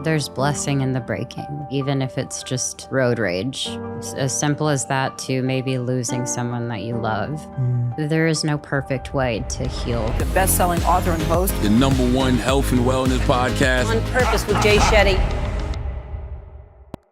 There's blessing in the breaking, even if it's just road rage. It's as simple as that to maybe losing someone that you love. There is no perfect way to heal. The best-selling author and host. The #1 health and wellness podcast. On Purpose with Jay Shetty.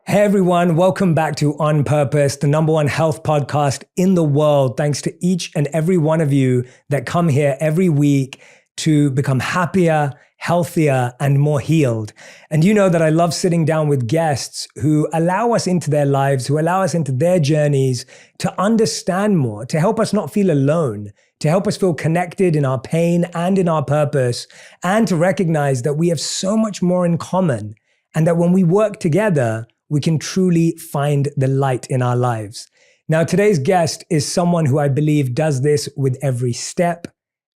Hey everyone, welcome back to On Purpose, the #1 health podcast in the world. Thanks to each and every one of you that come here every week to become happier, healthier, and more healed. And you know that I love sitting down with guests who allow us into their lives, who allow us into their journeys to understand more, to help us not feel alone, to help us feel connected in our pain and in our purpose, and to recognize that we have so much more in common, and that when we work together, we can truly find the light in our lives. Now, today's guest is someone who I believe does this with every step,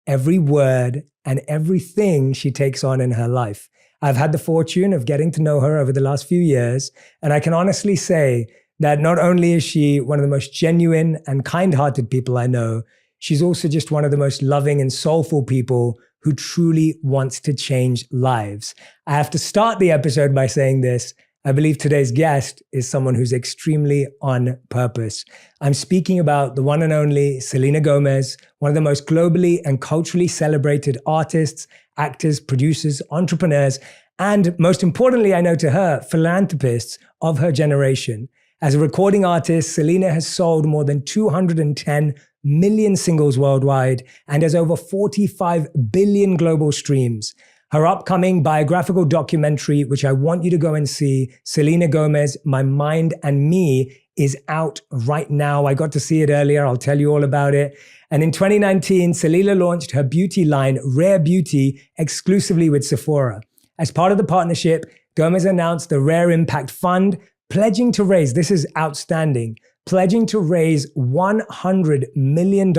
every word, and everything she takes on in her life. I've had the fortune of getting to know her over the last few years, and I can honestly say that not only is she one of the most genuine and kind-hearted people I know, she's also just one of the most loving and soulful people who truly wants to change lives. I have to start the episode by saying this. I believe today's guest is someone who's extremely on purpose. I'm speaking about the one and only Selena Gomez, one of the most globally and culturally celebrated artists, actors, producers, entrepreneurs, and most importantly, I know to her, philanthropists of her generation. As a recording artist, Selena has sold more than 210 million singles worldwide and has over 45 billion global streams. Her upcoming biographical documentary, which I want you to go and see, Selena Gomez, My Mind and Me, is out right now. I got to see it earlier. I'll tell you all about it. And in 2019, Selena launched her beauty line, Rare Beauty, exclusively with Sephora. As part of the partnership, Gomez announced the Rare Impact Fund, pledging to raise, this is outstanding, pledging to raise $100 million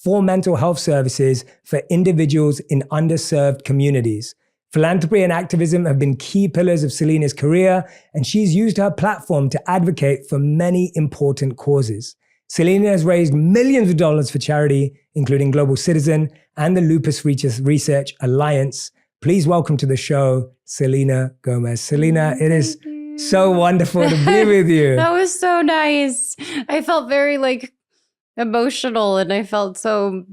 for mental health services for individuals in underserved communities. Philanthropy and activism have been key pillars of Selena's career, and she's used her platform to advocate for many important causes. Selena has raised millions of dollars for charity, including Global Citizen and the Lupus Research Alliance. Please welcome to the show, Selena Gomez. Selena, it is so wonderful to be with you. That was so nice. I felt very emotional, and I felt so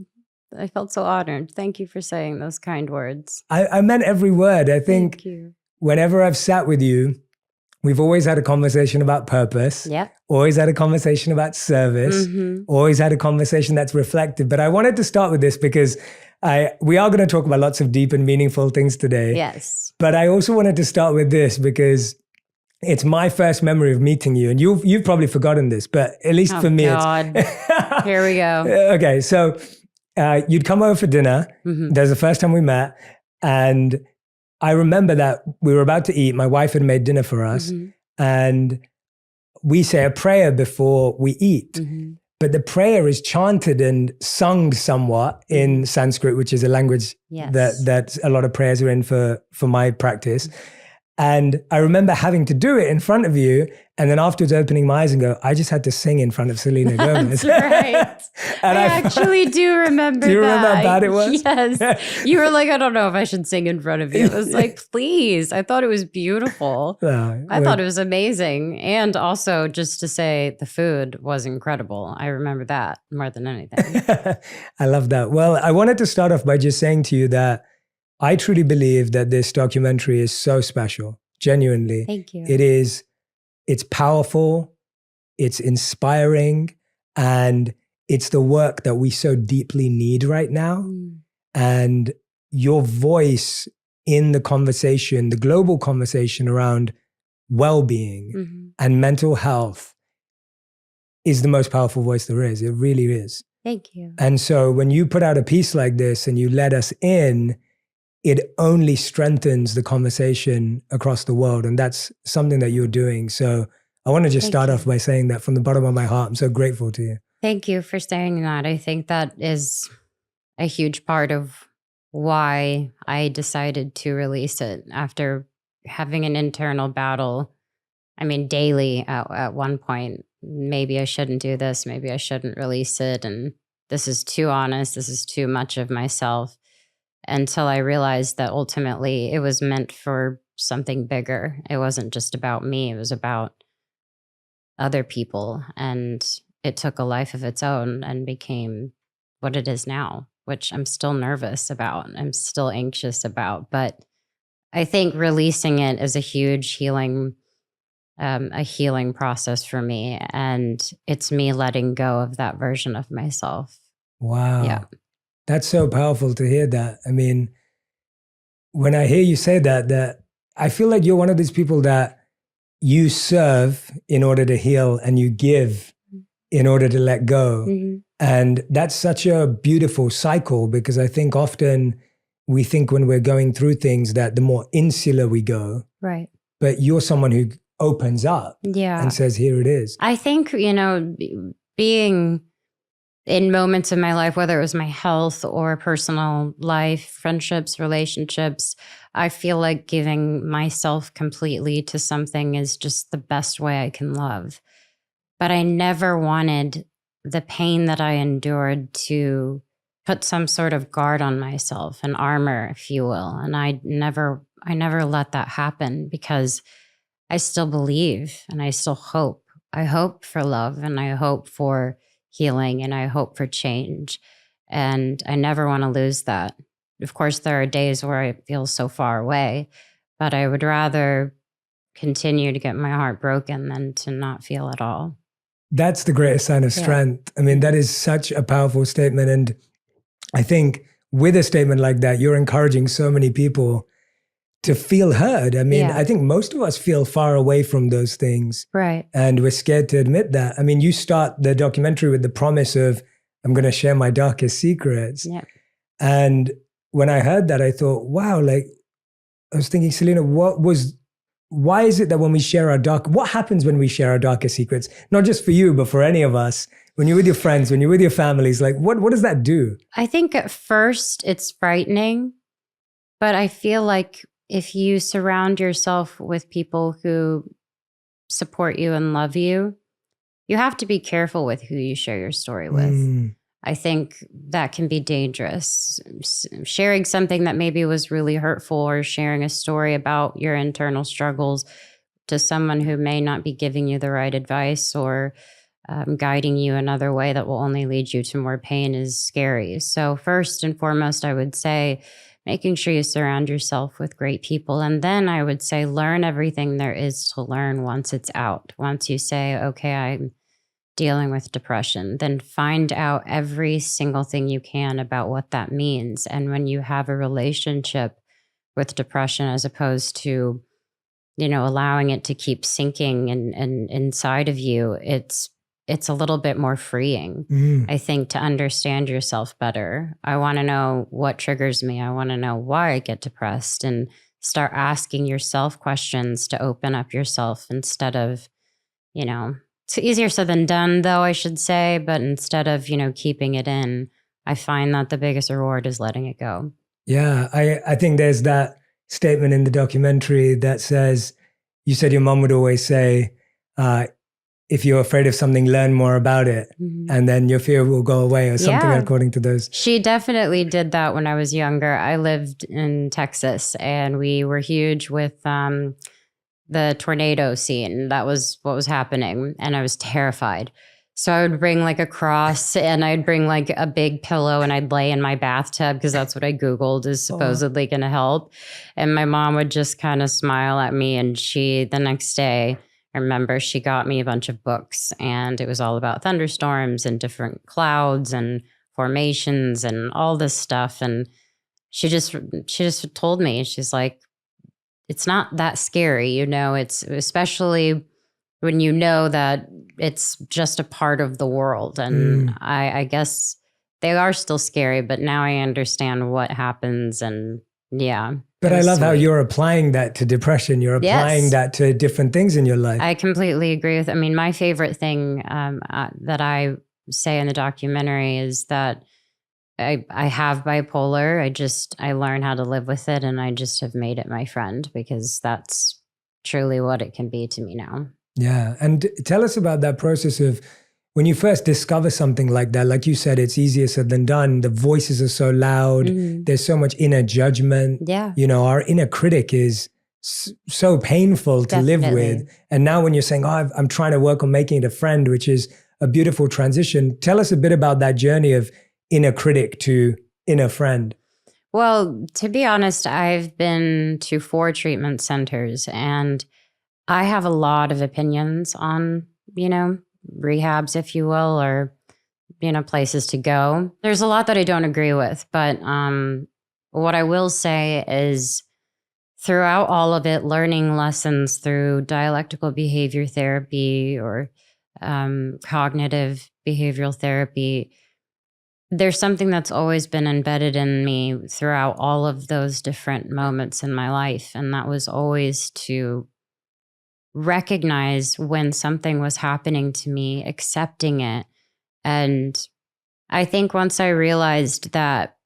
honored. Thank you for saying those kind words. I meant every word. I think Thank you. Whenever I've sat with you, we've always had a conversation about purpose. Yep. Always had a conversation about service. Always had a conversation that's reflective. But I wanted to start with this because we are going to talk about lots of deep and meaningful things today. Yes. But I also wanted to start with this because it's my first memory of meeting you, and you've probably forgotten this, but at least for me, God. Here we go. Okay, so you'd come over for dinner. That was the first time we met, and I remember that we were about to eat. My wife had made dinner for us, and we say a prayer before we eat. But the prayer is chanted and sung somewhat in Sanskrit, which is a language that a lot of prayers are in for my practice. And I remember having to do it in front of you, and then afterwards opening my eyes and go, I just had to sing in front of Selena Gomez. That's right. And I actually do remember that. Do you remember how bad it was? Yes. You were like, I don't know if I should sing in front of you. I was like, please. I thought it was beautiful. I thought it was amazing. And also just to say the food was incredible. I remember that more than anything. I love that. Well, I wanted to start off by just saying to you that I truly believe that this documentary is so special, genuinely. Thank you. It's powerful, it's inspiring, and it's the work that we so deeply need right now. And your voice in the conversation, the global conversation around well-being and mental health is the most powerful voice there is. It really is. Thank you. And so when you put out a piece like this and you let us in, it only strengthens the conversation across the world. And that's something that you're doing. So I want to just start off by saying that from the bottom of my heart, I'm so grateful to you. Thank you for saying that. I think that is a huge part of why I decided to release it after having an internal battle. I mean, daily at one point, maybe I shouldn't do this. Maybe I shouldn't release it. And this is too honest. This is too much of myself. Until I realized that ultimately it was meant for something bigger. It wasn't just about me, it was about other people. And it took a life of its own and became what it is now, which I'm still nervous about. I'm still anxious about. But I think releasing it is a huge healing process for me. And it's me letting go of that version of myself. Wow. Yeah. That's so powerful to hear that. I mean, when I hear you say that I feel like you're one of these people that you serve in order to heal and you give in order to let go. Mm-hmm. And that's such a beautiful cycle, because I think often we think when we're going through things that the more insular we go, Right. but you're someone who opens up Yeah. and says, here it is. I think, being in moments of my life, whether it was my health or personal life, friendships, relationships, I feel like giving myself completely to something is just the best way I can love. But I never wanted the pain that I endured to put some sort of guard on myself, an armor, if you will. And I never let that happen, because I still believe and I still hope. I hope for love, and I hope for healing, and I hope for change. And I never want to lose that. Of course, there are days where I feel so far away, but I would rather continue to get my heart broken than to not feel at all. That's the greatest sign of strength. I mean, that is such a powerful statement. And I think with a statement like that, you're encouraging so many people to feel heard. I mean, I think most of us feel far away from those things. Right. And we're scared to admit that. I mean, you start the documentary with the promise of, I'm going to share my darkest secrets. Yeah. And when I heard that, I thought, wow, like, I was thinking, Selena, why is it that when we share what happens when we share our darkest secrets? Not just for you, but for any of us, when you're with your friends, when you're with your families, like what does that do? I think at first it's frightening, but I feel like if you surround yourself with people who support you and love you, you have to be careful with who you share your story with. I think that can be dangerous. Sharing something that maybe was really hurtful, or sharing a story about your internal struggles to someone who may not be giving you the right advice, or guiding you another way that will only lead you to more pain, is scary. So first and foremost, I would say making sure you surround yourself with great people. And then I would say learn everything there is to learn once it's out. Once you say, okay, I'm dealing with depression, then find out every single thing you can about what that means. And when you have a relationship with depression, as opposed to, allowing it to keep sinking and inside of you, it's a little bit more freeing, I think, to understand yourself better. I want to know what triggers me. I want to know why I get depressed, and start asking yourself questions to open up yourself instead of, it's easier said than done, though, I should say. But instead of, keeping it in, I find that the biggest reward is letting it go. Yeah, I think there's that statement in the documentary that says, you said your mom would always say, if you're afraid of something, learn more about it, and then your fear will go away, or something according to those. She definitely did that when I was younger. I lived in Texas, and we were huge with the tornado scene. That was what was happening, and I was terrified. So I would bring like a cross, and I'd bring like a big pillow, and I'd lay in my bathtub, because that's what I Googled is supposedly going to help. And my mom would just kind of smile at me, and the next day, I remember she got me a bunch of books, and it was all about thunderstorms and different clouds and formations and all this stuff. And she just told me, she's like, it's not that scary, it's especially when you know that it's just a part of the world. And I guess they are still scary, but now I understand what happens. And But I love how you're applying that to depression. You're applying that to different things in your life. I completely agree with, my favorite thing that I say in the documentary is that I have bipolar. I learn how to live with it, and I just have made it my friend, because that's truly what it can be to me now. Yeah. And tell us about that process of when you first discover something like that. Like you said, it's easier said than done. The voices are so loud. There's so much inner judgment. Yeah. Our inner critic is so painful to live Definitely. with. And now when you're saying, oh, I'm trying to work on making it a friend, which is a beautiful transition. Tell us a bit about that journey of inner critic to inner friend. Well, to be honest, I've been to 4 treatment centers and I have a lot of opinions on, rehabs, if you will, or, places to go. There's a lot that I don't agree with, but what I will say is throughout all of it, learning lessons through dialectical behavior therapy or cognitive behavioral therapy, there's something that's always been embedded in me throughout all of those different moments in my life. And that was always to recognize when something was happening to me, accepting it. And I think once I realized that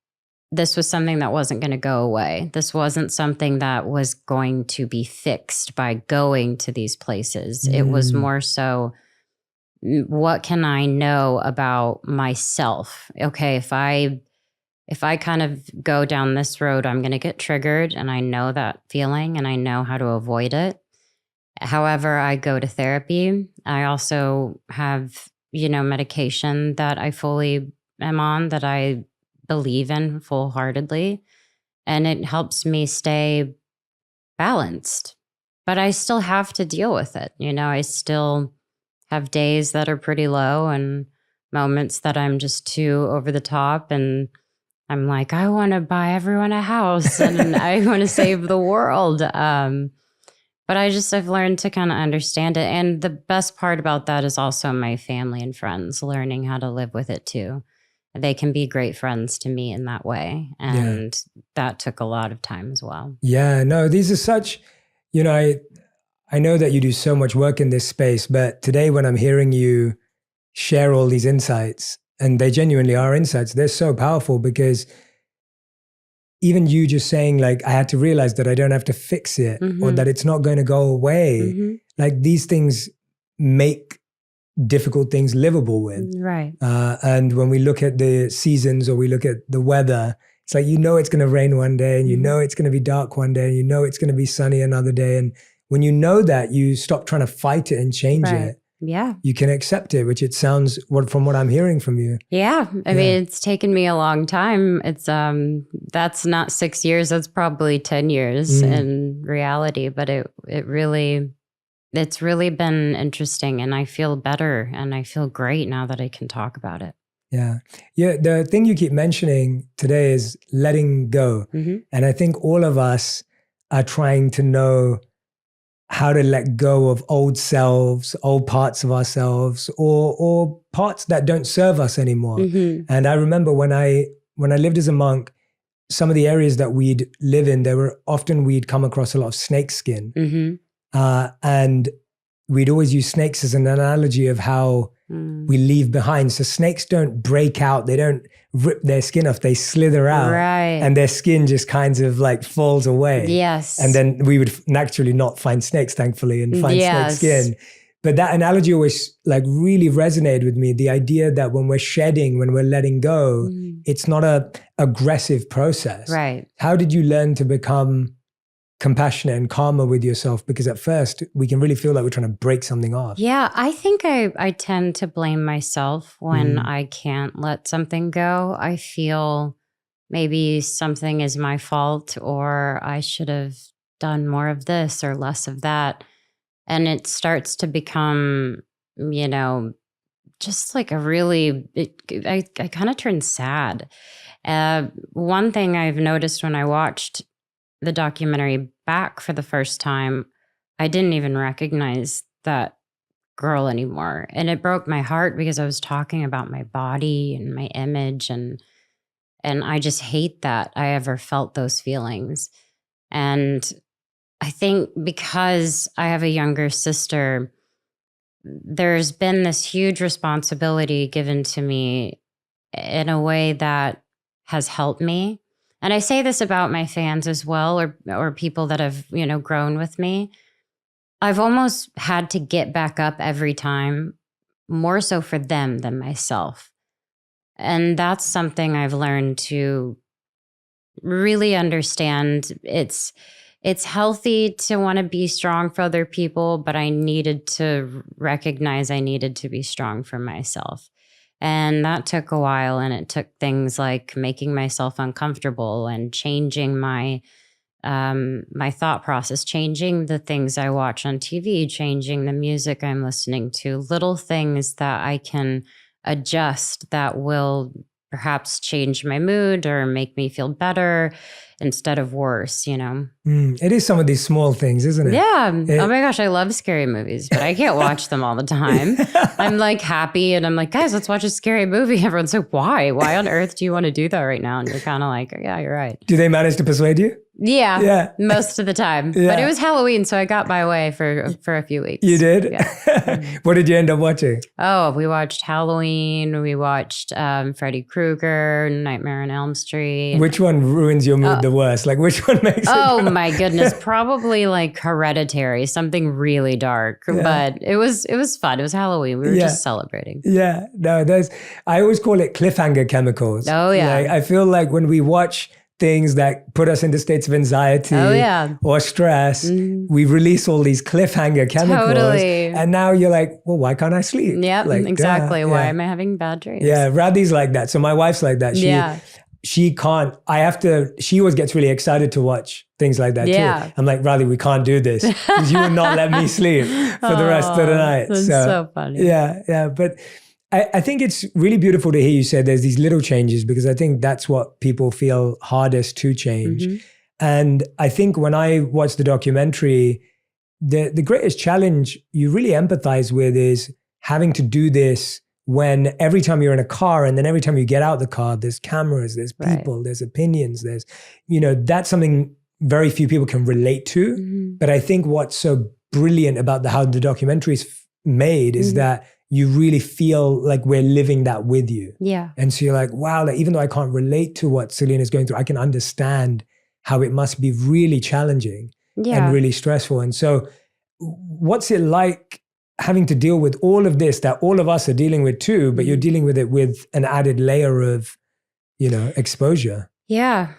this was something that wasn't going to go away, this wasn't something that was going to be fixed by going to these places. It was more so, what can I know about myself? Okay, if I kind of go down this road, I'm going to get triggered, and I know that feeling and I know how to avoid it. However, I go to therapy. I also have, medication that I fully am on, that I believe in full-heartedly, and it helps me stay balanced. But I still have to deal with it. I still have days that are pretty low and moments that I'm just too over the top, and I'm like, I want to buy everyone a house and I want to save the world. But I've learned to kind of understand it. And the best part about that is also my family and friends learning how to live with it too. They can be great friends to me in that way. And that took a lot of time as well. Yeah, no, these are such, I know that you do so much work in this space, but today when I'm hearing you share all these insights, and they genuinely are insights, they're so powerful, because even you just saying like, I had to realize that I don't have to fix it or that it's not going to go away. Like these things make difficult things livable with. Right. And when we look at the seasons or we look at the weather, it's like, it's going to rain one day and it's going to be dark one day and it's going to be sunny another day. And when you know that, you stop trying to fight it and change it. Yeah. You can accept it, which it sounds, from what I'm hearing from you. Yeah. I mean, it's taken me a long time. It's, that's not 6 years. That's probably 10 years in reality, but it's really been interesting, and I feel better and I feel great now that I can talk about it. Yeah. Yeah. The thing you keep mentioning today is letting go. And I think all of us are trying to know how to let go of old selves, old parts of ourselves, or parts that don't serve us anymore. And I remember when I lived as a monk, some of the areas that we'd live in, we'd come across a lot of snake skin. And we'd always use snakes as an analogy of how we leave behind. So snakes don't break out. They don't rip their skin off. They slither out. Right. And their skin just kind of like falls away. Yes. And then we would naturally not find snakes, thankfully, and find snake skin. But that analogy always like really resonated with me. The idea that when we're shedding, when we're letting go, it's not a aggressive process. Right. How did you learn to become compassionate and calmer with yourself? Because at first we can really feel like we're trying to break something off. Yeah, I think I tend to blame myself when I can't let something go. I feel maybe something is my fault, or I should have done more of this or less of that. And it starts to become, just like I kind of turn sad. One thing I've noticed when I watched the documentary back for the first time, I didn't even recognize that girl anymore. And it broke my heart because I was talking about my body and my image, and I just hate that I ever felt those feelings. And I think because I have a younger sister, there's been this huge responsibility given to me in a way that has helped me. And I say this about my fans as well, or people that have, grown with me. I've almost had to get back up every time, more so for them than myself. And that's something I've learned to really understand. It's it's healthy to want to be strong for other people, but I needed to recognize I needed to be strong for myself. And that took a while. And it took things like making myself uncomfortable and changing my my thought process, changing the things I watch on TV, changing the music I'm listening to, little things that I can adjust that will perhaps change my mood or make me feel better instead of worse, you know? It is some of these small things, isn't it? Yeah. Oh my gosh, I love scary movies, but I can't watch them all the time. I'm like happy and I'm like, guys, let's watch a scary movie. Everyone's like, why? Why on earth do you want to do that right now? And you're kind of like, yeah, you're right. Do they manage to persuade you? Yeah, most of the time. Yeah. But it was Halloween, so I got my way for a few weeks. You did? Yeah. What did you end up watching? Oh, we watched Halloween. We watched Freddy Krueger, Nightmare on Elm Street. Which one ruins your mood the worst? Like which one makes it? Oh my goodness, probably like Hereditary, something really dark. Yeah. But it was fun. It was Halloween. We were just celebrating. Yeah, no, I always call it cliffhanger chemicals. Oh yeah. Like, I feel like when we watch things that put us into states of anxiety or stress, we release all these cliffhanger chemicals. Totally. And now you're like, well, why can't I sleep? Yep, Like, exactly. duh. Why Yeah. am I having bad dreams? Yeah, Radhi's like that. So my wife's like that. She can't, she always gets really excited to watch things like that too. I'm like, Radhi, we can't do this because you will not let me sleep for the rest of the night. That's so funny. Yeah. But I think it's really beautiful to hear you say there's these little changes because I think that's what people feel hardest to change. Mm-hmm. And I think when I watched the documentary, the greatest challenge you really empathize with is having to do this when every time you're in a car and then every time you get out the car, there's cameras, there's people, there's opinions, there's, that's something very few people can relate to. Mm-hmm. But I think what's so brilliant about how the documentary is made is that you really feel like we're living that with you. Yeah. And so you're like, wow, like, even though I can't relate to what Selena's going through, I can understand how it must be really challenging and really stressful. And so what's it like having to deal with all of this that all of us are dealing with too, but you're dealing with it with an added layer of, exposure? Yeah.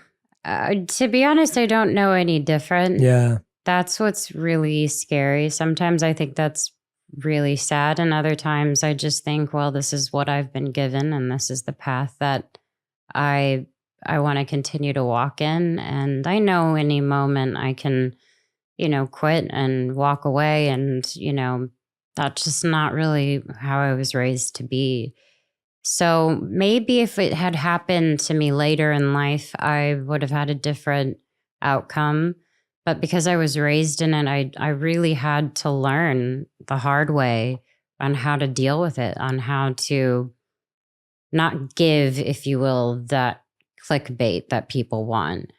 To be honest, I don't know any different. Yeah. That's what's really scary. Sometimes I think that's really sad. And other times I just think, well, this is what I've been given and this is the path that I want to continue to walk in. And I know any moment I can, quit and walk away. And, that's just not really how I was raised to be. So maybe if it had happened to me later in life, I would have had a different outcome. But because I was raised in it, I really had to learn the hard way on how to deal with it, on how to not give, if you will, that clickbait that people want.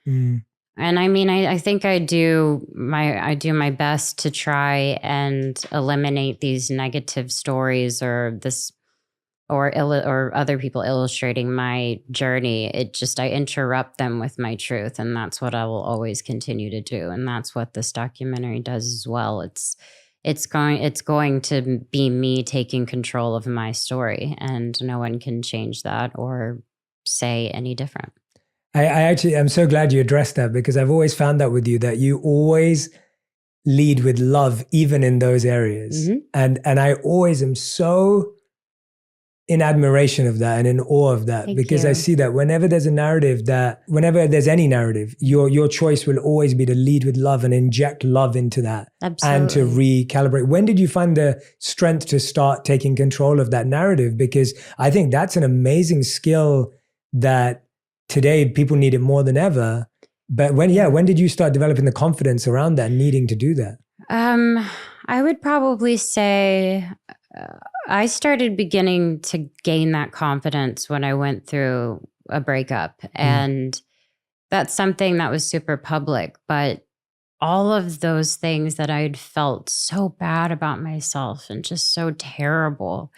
And I mean, I think I do my best to try and eliminate these negative stories or other people illustrating my journey. I interrupt them with my truth, and that's what I will always continue to do. And that's what this documentary does as well. It's going to be me taking control of my story, and no one can change that or say any different. I'm so glad you addressed that because I've always found that with you, that you always lead with love, even in those areas. And I always am so in admiration of that and in awe of that. Thank Because you. I see that whenever there's any narrative, your choice will always be to lead with love and inject love into that. Absolutely. And to recalibrate. When did you find the strength to start taking control of that narrative? Because I think that's an amazing skill that today people need it more than ever. But when did you start developing the confidence around that, needing to do that? I would probably say I started beginning to gain that confidence when I went through a breakup. And that's something that was super public. But all of those things that I'd felt so bad about myself and just so terrible,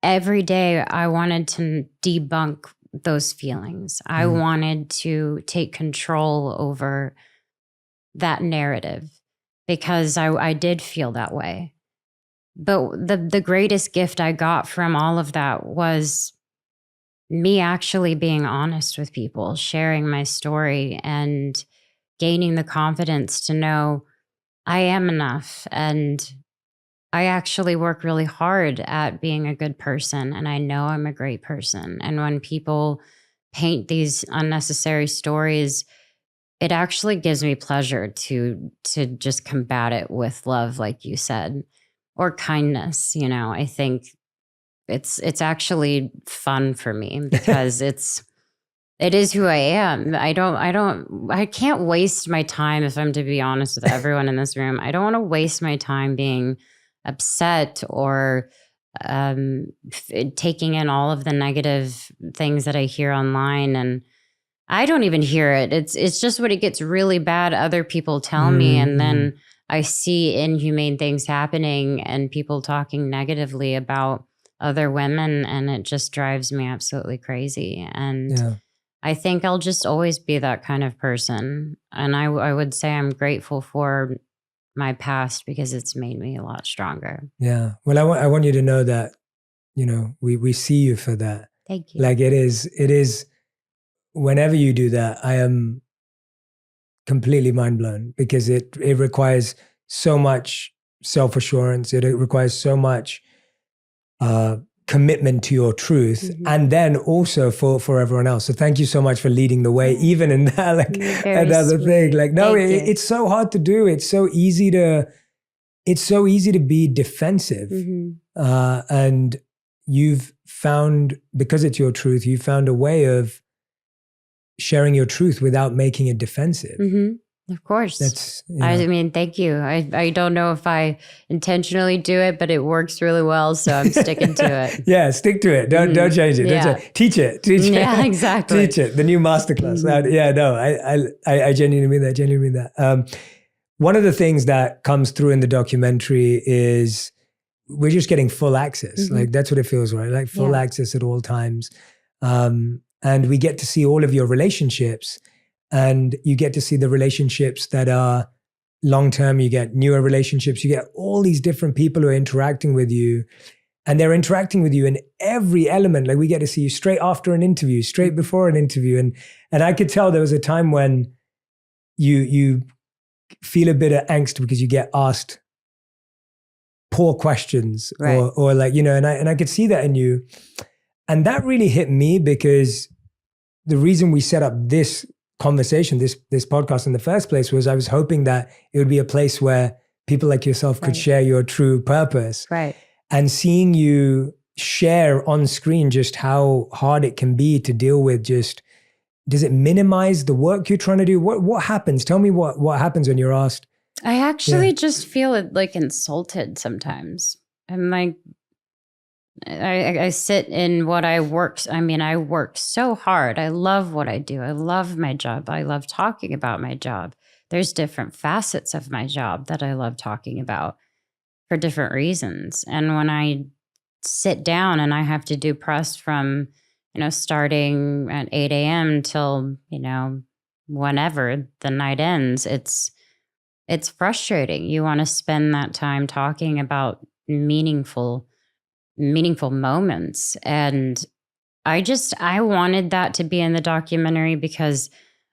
every day I wanted to debunk those feelings. I wanted to take control over that narrative because I did feel that way. But the greatest gift I got from all of that was me actually being honest with people, sharing my story and gaining the confidence to know I am enough, and I actually work really hard at being a good person, and I know I'm a great person. And when people paint these unnecessary stories, it actually gives me pleasure to just combat it with love, like you said, or kindness. I think it's actually fun for me because it is who I am. I can't waste my time, if I'm to be honest with everyone in this room. I don't want to waste my time being upset or taking in all of the negative things that I hear online. And I don't even hear it. It's just when it gets really bad, other people tell me, and then I see inhumane things happening and people talking negatively about other women, and it just drives me absolutely crazy. And I think I'll just always be that kind of person. And I would say I'm grateful for my past because it's made me a lot stronger. Yeah. Well, I want you to know that, we see you for that. Thank you. Like it is, whenever you do that, I am completely mind blown because it requires so much self-assurance. It requires so much commitment to your truth, and then also for everyone else. So thank you so much for leading the way, even in that, like another thing. Like, no, it's so hard to do. It's so easy to be defensive. And you've found, because it's your truth, you found a way of sharing your truth without making it defensive. Of course. That's, I mean, thank you. I don't know if I intentionally do it, but it works really well. So I'm sticking to it. Yeah, stick to it. Don't change it. Yeah. Don't change it. Teach it. Yeah, exactly. Teach it. The new masterclass. I genuinely mean that. One of the things that comes through in the documentary is we're just getting full access. Like that's what it feels, right? Like full access at all times. And we get to see all of your relationships. And you get to see the relationships that are long-term. You get newer relationships. You get all these different people who are interacting with you. And they're interacting with you in every element. Like we get to see you straight after an interview, straight before an interview. And I could tell there was a time when you feel a bit of angst because you get asked poor questions, right, or like, and I could see that in you. And that really hit me because the reason we set up this conversation, this podcast in the first place, was I was hoping that it would be a place where people like yourself could share your true purpose. Right. And seeing you share on screen just how hard it can be to deal with, just, does it minimize the work you're trying to do? What happens? Tell me what happens when you're asked. I actually just feel like insulted sometimes. I'm like, I sit in what I work. I mean, I work so hard. I love what I do. I love my job. I love talking about my job. There's different facets of my job that I love talking about for different reasons. And when I sit down and I have to do press from, starting at 8 a.m. till, whenever the night ends, it's frustrating. You want to spend that time talking about meaningful moments. And I wanted that to be in the documentary because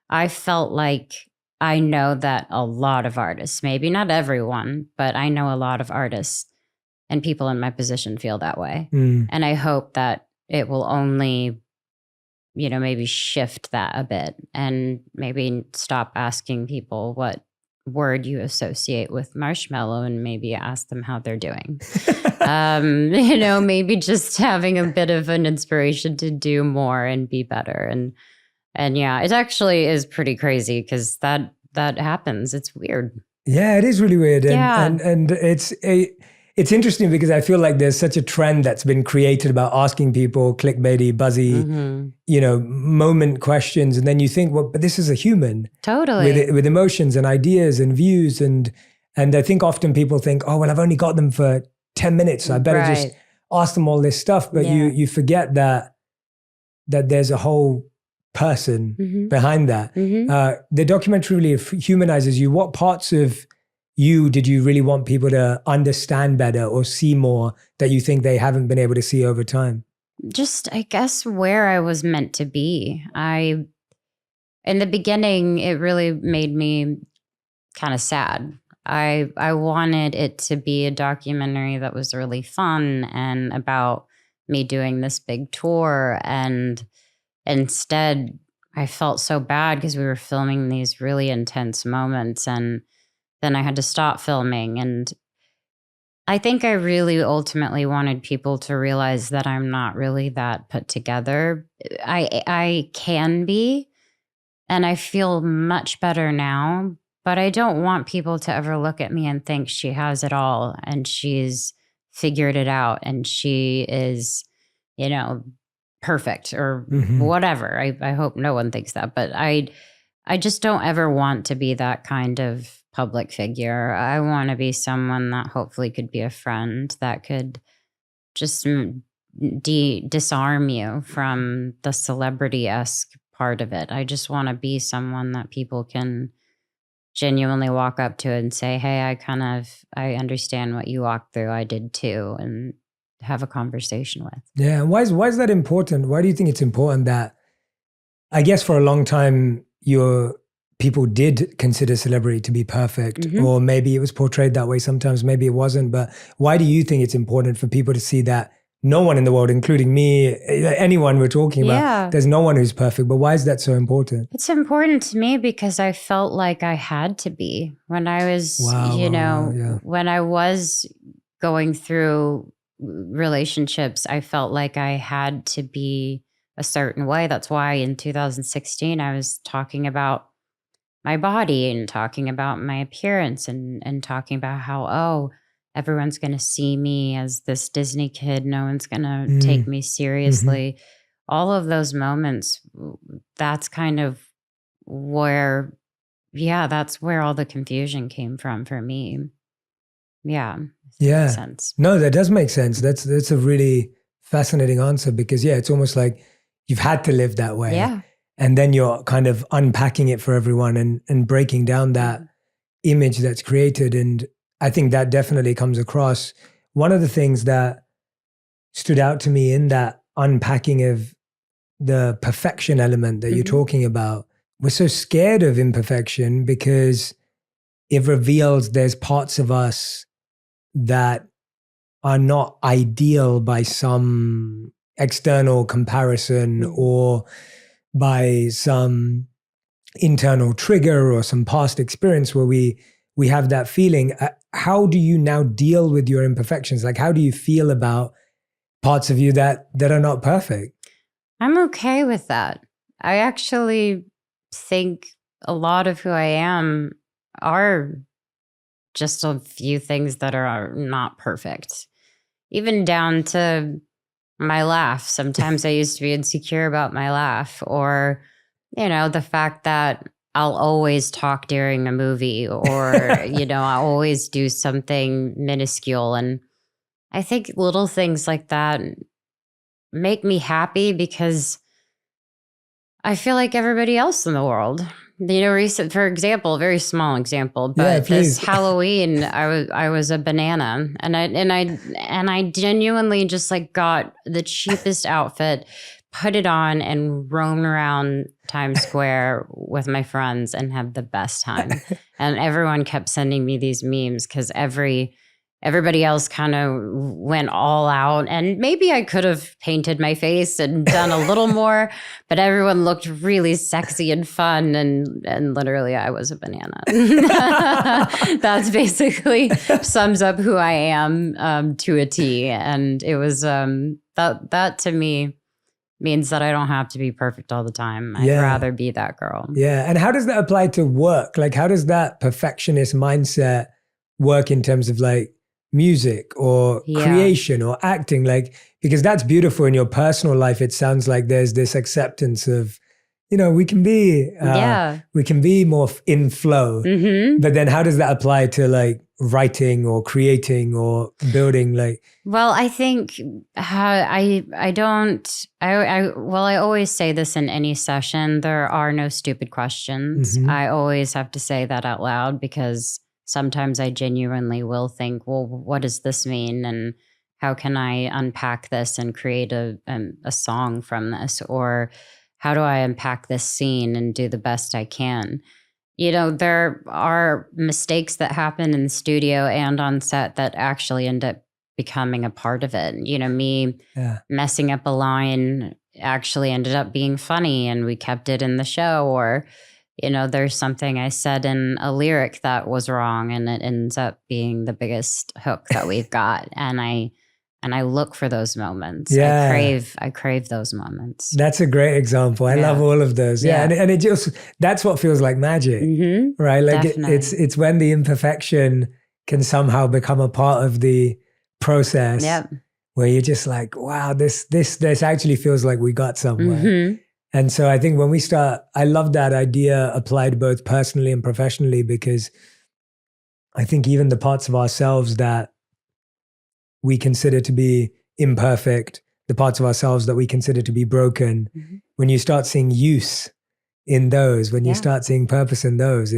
I felt like I know that a lot of artists, maybe not everyone, but I know a lot of artists and people in my position feel that way. And I hope that it will only, maybe shift that a bit and maybe stop asking people what word you associate with marshmallow and maybe ask them how they're doing. Maybe just having a bit of an inspiration to do more and be better. And yeah, it actually is pretty crazy because that happens. It's weird. Yeah, it is really weird. And it's interesting because I feel like there's such a trend that's been created about asking people clickbaity, buzzy, moment questions. And then you think, well, but this is a human. Totally. With emotions and ideas and views. And I think often people think, oh, well, I've only got them for 10 minutes. So I better just ask them all this stuff. But you forget that there's a whole person behind that. The documentary really humanizes you. What parts of you did you really want people to understand better or see more that you think they haven't been able to see over time? Just, I guess, where I was meant to be. in the beginning, it really made me kind of sad. I wanted it to be a documentary that was really fun and about me doing this big tour. And instead, I felt so bad because we were filming these really intense moments. And then I had to stop filming. And I think I really ultimately wanted people to realize that I'm not really that put together. I can be, and I feel much better now. But I don't want people to ever look at me and think she has it all and she's figured it out and she is, perfect or whatever. I hope no one thinks that. But I just don't ever want to be that kind of public figure. I want to be someone that hopefully could be a friend that could just disarm you from the celebrity-esque part of it. I just want to be someone that people can genuinely walk up to and say, hey, I understand what you walked through. I did too. And have a conversation with. Yeah. Why is that important? Why do you think it's important that, I guess for a long time, your people did consider celebrity to be perfect, or maybe it was portrayed that way sometimes, maybe it wasn't. But why do you think it's important for people to see that no one in the world, including me, anyone we're talking about, there's no one who's perfect? But why is that so important? It's important to me because I felt like I had to be when I was, when I was going through relationships, I felt like I had to be a certain way. That's why in 2016, I was talking about my body and talking about my appearance and talking about how, everyone's going to see me as this Disney kid. No one's going to take me seriously. All of those moments, that's kind of where, that's where all the confusion came from for me. Yeah. Yeah. Sense. No, that does make sense. That's a really fascinating answer because, it's almost like you've had to live that way. Yeah. And then you're kind of unpacking it for everyone and breaking down that image that's created. And I think that definitely comes across. One of the things that stood out to me in that unpacking of the perfection element that you're talking about, we're so scared of imperfection because it reveals there's parts of us that are not ideal by some external comparison or by some internal trigger or some past experience where we have that feeling. How do you now deal with your imperfections? Like, how do you feel about parts of you that are not perfect? I'm okay with that. I actually think a lot of who I am are just a few things that are not perfect. Even down to my laugh. Sometimes I used to be insecure about my laugh, or, the fact that I'll always talk during a movie, or, I always do something minuscule. And I think little things like that make me happy because I feel like everybody else in the world. Recent, for example, very small example, but this Halloween, I was a banana, and I genuinely just like got the cheapest outfit, put it on, and roamed around Times Square with my friends and had the best time. And everyone kept sending me these memes because everybody else kind of went all out, and maybe I could have painted my face and done a little more, but everyone looked really sexy and fun, and literally I was a banana. That's basically sums up who I am to a T. And it was that to me means that I don't have to be perfect all the time. I'd rather be that girl. Yeah. And how does that apply to work? Like, how does that perfectionist mindset work in terms of like music or creation or acting? Like, because that's beautiful in your personal life. It sounds like there's this acceptance of, we can be more in flow. But then how does that apply to like writing or creating or building? Like, well, I think I always say this in any session, there are no stupid questions. I always have to say that out loud because sometimes I genuinely will think, well, what does this mean? And how can I unpack this and create a song from this? Or how do I unpack this scene and do the best I can? You know, there are mistakes that happen in the studio and on set that actually end up becoming a part of it. You know, me messing up a line actually ended up being funny and we kept it in the show. Or, you know, there's something I said in a lyric that was wrong and it ends up being the biggest hook that we've got. And I look for those moments. Yeah. I crave those moments. That's a great example. I love all of those. Yeah. And it just, that's what feels like magic, right? Like it's when the imperfection can somehow become a part of the process where you're just like, wow, this actually feels like we got somewhere. And so I think when we start, I love that idea applied both personally and professionally, because I think even the parts of ourselves that we consider to be imperfect, the parts of ourselves that we consider to be broken, when you start seeing use in those, when you start seeing purpose in those,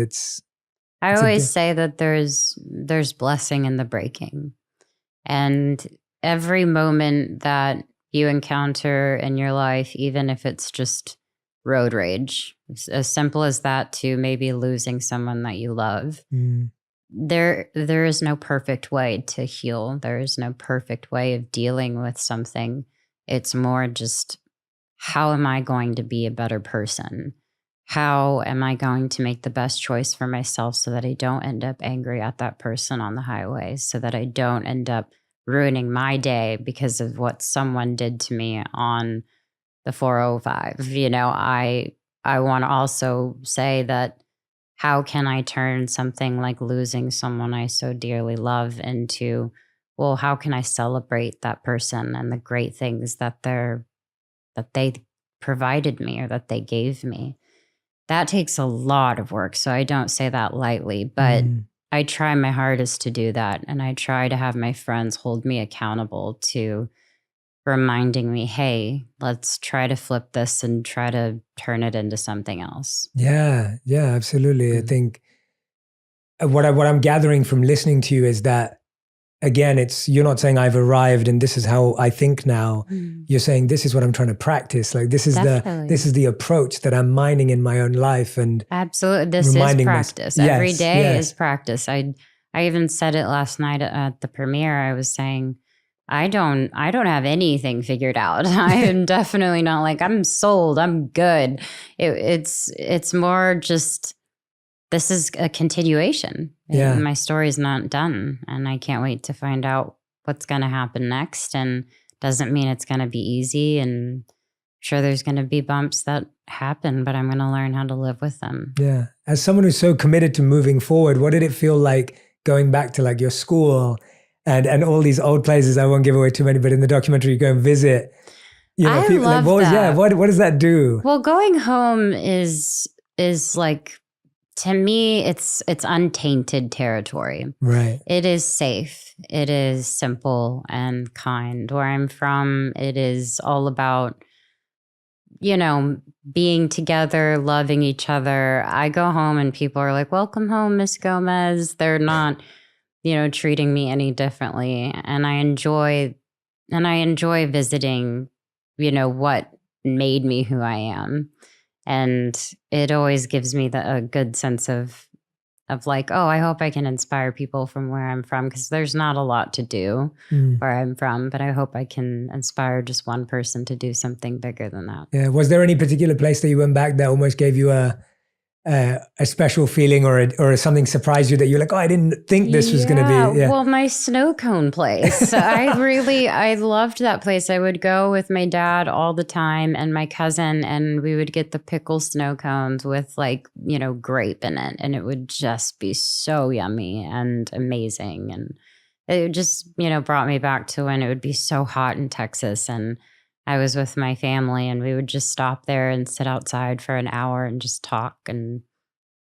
I always say that there's blessing in the breaking. And every moment that you encounter in your life, even if it's just road rage, as simple as that, to maybe losing someone that you love, there is no perfect way to heal. There is no perfect way of dealing with something. It's more just, how am I going to be a better person? How am I going to make the best choice for myself so that I don't end up angry at that person on the highway, so that I don't end up ruining my day because of what someone did to me on the 405. You know, I want to also say that, how can I turn something like losing someone I so dearly love into, well, how can I celebrate that person and the great things that they provided me or that they gave me? That takes a lot of work. So I don't say that lightly, but I try my hardest to do that. And I try to have my friends hold me accountable to reminding me, hey, let's try to flip this and try to turn it into something else. Yeah, absolutely. I think what I'm gathering from listening to you is that, again, you're not saying I've arrived and this is how I think now. You're saying this is what I'm trying to practice. Like this is the approach that I'm mining in my own life. And absolutely, this is practice. Every day is practice. I even said it last night at the premiere. I was saying, I don't have anything figured out. I am definitely not like, I'm sold, I'm good. It's more just, this is a continuation. My story is not done, and I can't wait to find out what's going to happen next. And doesn't mean it's going to be easy, and sure there's going to be bumps that happen, but I'm going to learn how to live with them. Yeah. As someone who's so committed to moving forward, what did it feel like going back to like your school and all these old places? I won't give away too many, but in the documentary you go and visit, you know, people love that. What does that do? Well, going home is like, to me, it's untainted territory. Right. It is safe. It is simple and kind. Where I'm from, it is all about, you know, being together, loving each other. I go home and people are like, welcome home, Miss Gomez. They're not, you know, treating me any differently. And I enjoy visiting, you know, what made me who I am. And it always gives me a good sense of like, oh, I hope I can inspire people from where I'm from, because there's not a lot to do where I'm from, but I hope I can inspire just one person to do something bigger than that. Yeah. Was there any particular place that you went back that almost gave you a special feeling, or something surprised you that you're like, oh, I didn't think this was going to be. Yeah. Well, my snow cone place. I loved that place. I would go with my dad all the time and my cousin, and we would get the pickle snow cones with, like, you know, grape in it. And it would just be so yummy and amazing. And it just, you know, brought me back to when it would be so hot in Texas. And I was with my family and we would just stop there and sit outside for an hour and just talk. And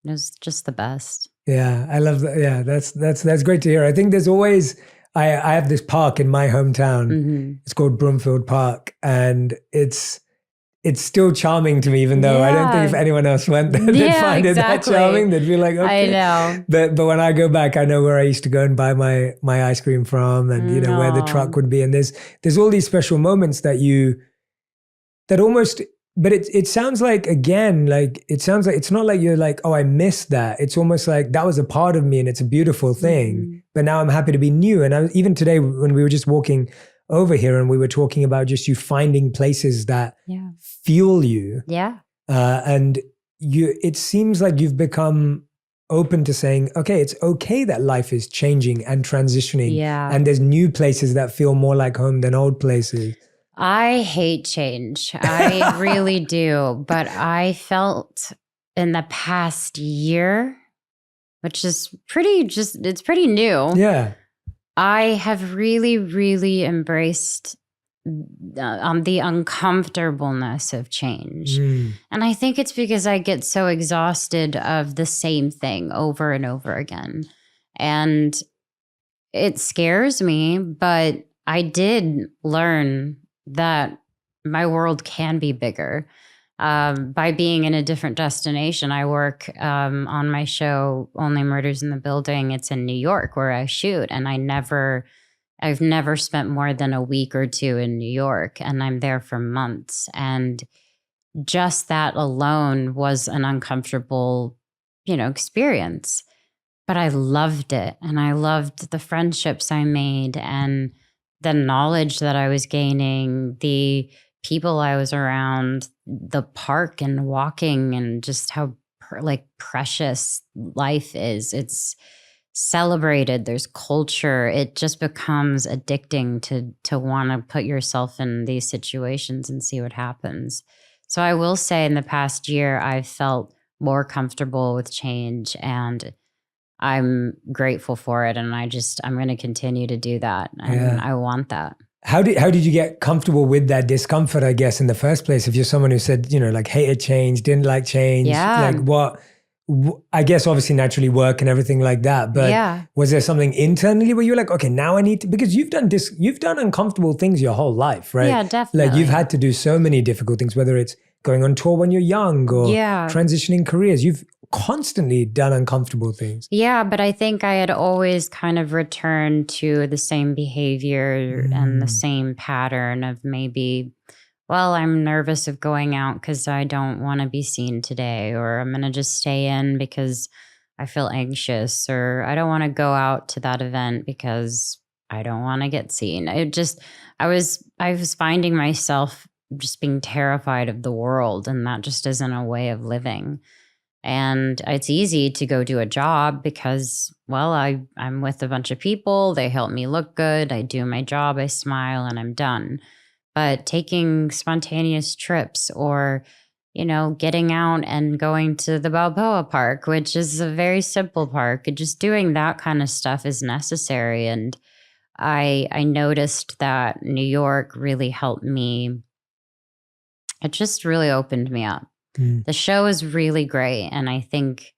it was just the best. Yeah, I love that. Yeah, that's great to hear. I think there's always, I have this park in my hometown. It's called Broomfield Park. And it's still charming to me, even though I don't think if anyone else went there, they'd find it that charming. They'd be like, okay. I know. But when I go back, I know where I used to go and buy my ice cream from, and, you know, where the truck would be. And there's all these special moments that almost, But it sounds like, again, like it sounds like it's not like you're like, oh, I missed that. It's almost like that was a part of me and it's a beautiful thing. But now I'm happy to be new. And even today when we were just walking over here and we were talking about just you finding places that fuel you. Yeah. And it seems like you've become open to saying, okay, it's okay that life is changing and transitioning. Yeah. And there's new places that feel more like home than old places. I hate change. I really do. But I felt in the past year, which is it's pretty new. Yeah. I have really, really embraced the uncomfortableness of change. And I think it's because I get so exhausted of the same thing over and over again. And it scares me, but I did learn that my world can be bigger by being in a different destination. I work on my show, Only Murders in the Building. It's in New York where I shoot. And I've never spent more than a week or two in New York, and I'm there for months. And just that alone was an uncomfortable, experience. But I loved it. And I loved the friendships I made and the knowledge that I was gaining, the people I was around, the park and walking, and just how precious life is. It's celebrated. There's culture. It just becomes addicting to want to put yourself in these situations and see what happens. So I will say in the past year, I've felt more comfortable with change, and I'm grateful for it. And I'm going to continue to do that. And I want that. How did you get comfortable with that discomfort, I guess, in the first place? If you're someone who said, hated change, didn't like change, like what, I guess obviously naturally work and everything like that. But was there something internally where you were like, okay, now I need to, because you've done uncomfortable things your whole life, right? Yeah, definitely. Like you've had to do so many difficult things, whether it's going on tour when you're young or transitioning careers. You've constantly done uncomfortable things. Yeah, but I think I had always kind of returned to the same behavior and the same pattern of maybe, well, I'm nervous of going out because I don't want to be seen today, or I'm going to just stay in because I feel anxious, or I don't want to go out to that event because I don't want to get seen. I was finding myself just being terrified of the world, and that just isn't a way of living. And it's easy to go do a job because, well, I'm with a bunch of people. They help me look good. I do my job. I smile and I'm done. But taking spontaneous trips or, getting out and going to the Balboa Park, which is a very simple park, just doing that kind of stuff is necessary. And I noticed that New York really helped me. It just really opened me up. The show is really great. And I think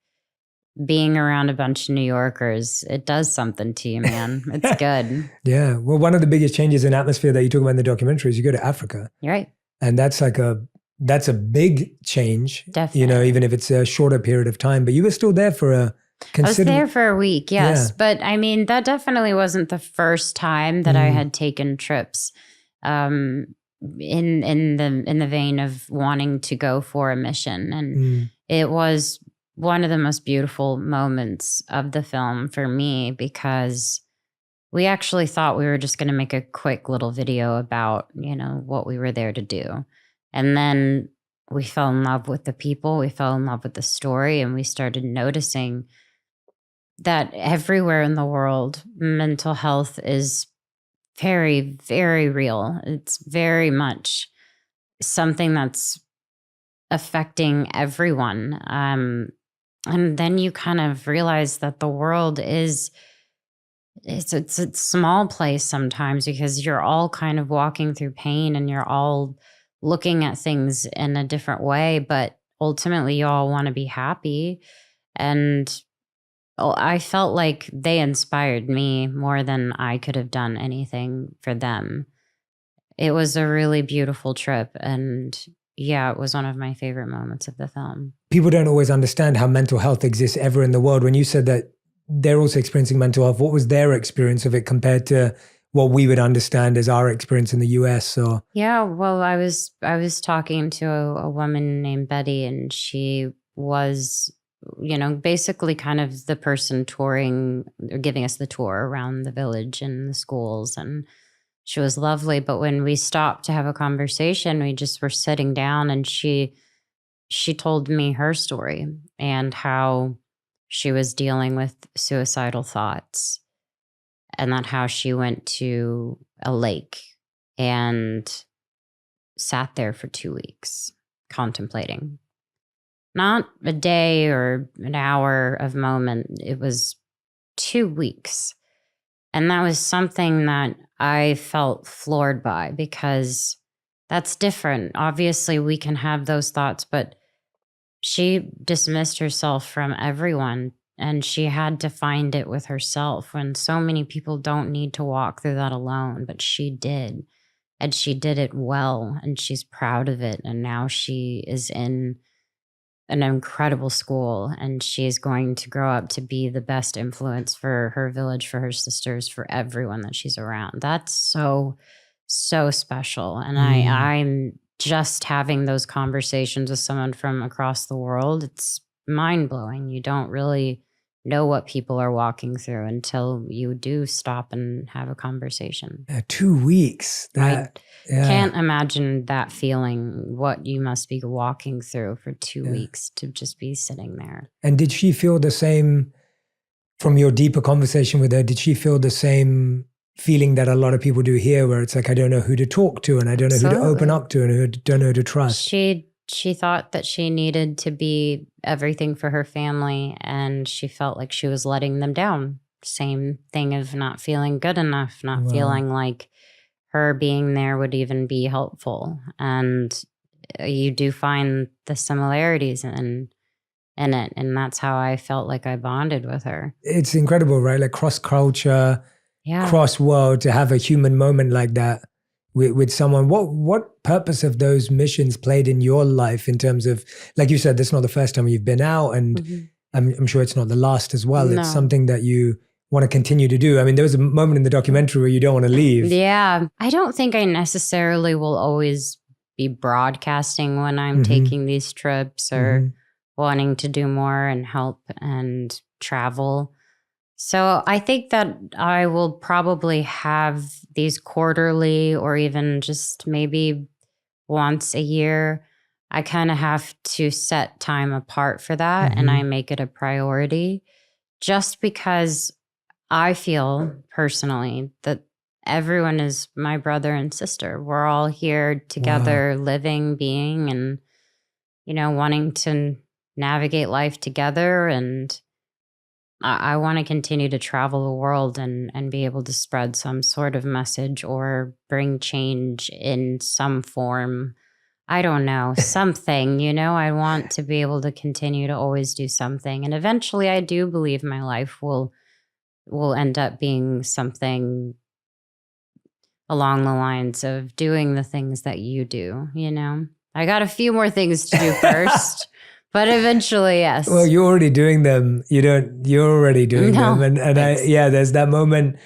being around a bunch of New Yorkers, it does something to you, man. It's good. Yeah. Well, one of the biggest changes in atmosphere that you talk about in the documentary is you go to Africa. You're right. And that's a big change. Definitely. Even if it's a shorter period of time, but you were still there for a considerable... I was there for a week, yes. Yeah. But I mean, that definitely wasn't the first time that I had taken trips. In the vein of wanting to go for a mission. And it was one of the most beautiful moments of the film for me, because we actually thought we were just going to make a quick little video about, what we were there to do. And then we fell in love with the people, we fell in love with the story, and we started noticing that everywhere in the world, mental health is very, very real. It's very much something that's affecting everyone. And then you kind of realize that the world it's a small place sometimes, because you're all kind of walking through pain and you're all looking at things in a different way, but ultimately you all want to be happy. And I felt like they inspired me more than I could have done anything for them. It was a really beautiful trip. And it was one of my favorite moments of the film. People don't always understand how mental health exists ever in the world. When you said that they're also experiencing mental health, what was their experience of it compared to what we would understand as our experience in the US. So Yeah, well, I was talking to a woman named Betty, and she was, basically kind of the person touring or giving us the tour around the village and the schools, and she was lovely. But when we stopped to have a conversation, we just were sitting down, and she told me her story and how she was dealing with suicidal thoughts, and that how she went to a lake and sat there for 2 weeks contemplating. Not a day or an hour of moment. It was 2 weeks. And that was something that I felt floored by, because that's different. Obviously, we can have those thoughts, but she dismissed herself from everyone, and she had to find it with herself, when so many people don't need to walk through that alone, but she did. And she did it well, and she's proud of it. And now she is in an incredible school, and she's going to grow up to be the best influence for her village, for her sisters, for everyone that she's around. That's so, so special. And I'm just having those conversations with someone from across the world. It's mind blowing. You don't really know what people are walking through until you do stop and have a conversation. 2 weeks. That, Can't imagine that feeling, what you must be walking through for 2 weeks to just be sitting there. And did she feel the same, from your deeper conversation with her, did she feel the same feeling that a lot of people do here, where it's like, I don't know who to talk to, and I don't know who to open up to, and I don't know who to trust? She thought that she needed to be everything for her family, and she felt like she was letting them down. Same thing of not feeling good enough, not feeling like her being there would even be helpful. And you do find the similarities in it. And that's how I felt like I bonded with her. It's incredible, right? Like cross culture, cross world, to have a human moment like that with someone. What purpose have those missions played in your life, in terms of, like you said, this is not the first time you've been out, and I'm sure it's not the last as well. No. It's something that you want to continue to do. I mean, there was a moment in the documentary where you don't want to leave. Yeah. I don't think I necessarily will always be broadcasting when I'm taking these trips, or wanting to do more and help and travel. So I think that I will probably have these quarterly, or even just maybe once a year. I kind of have to set time apart for that, and I make it a priority, just because I feel personally that everyone is my brother and sister. We're all here together, living, being, and, wanting to navigate life together. And I want to continue to travel the world and be able to spread some sort of message, or bring change in some form. I don't know, something, I want to be able to continue to always do something. And eventually I do believe my life will end up being something along the lines of doing the things that you do, I got a few more things to do first. But eventually, yes. Well, you're already doing them. You're already doing them. And there's that moment.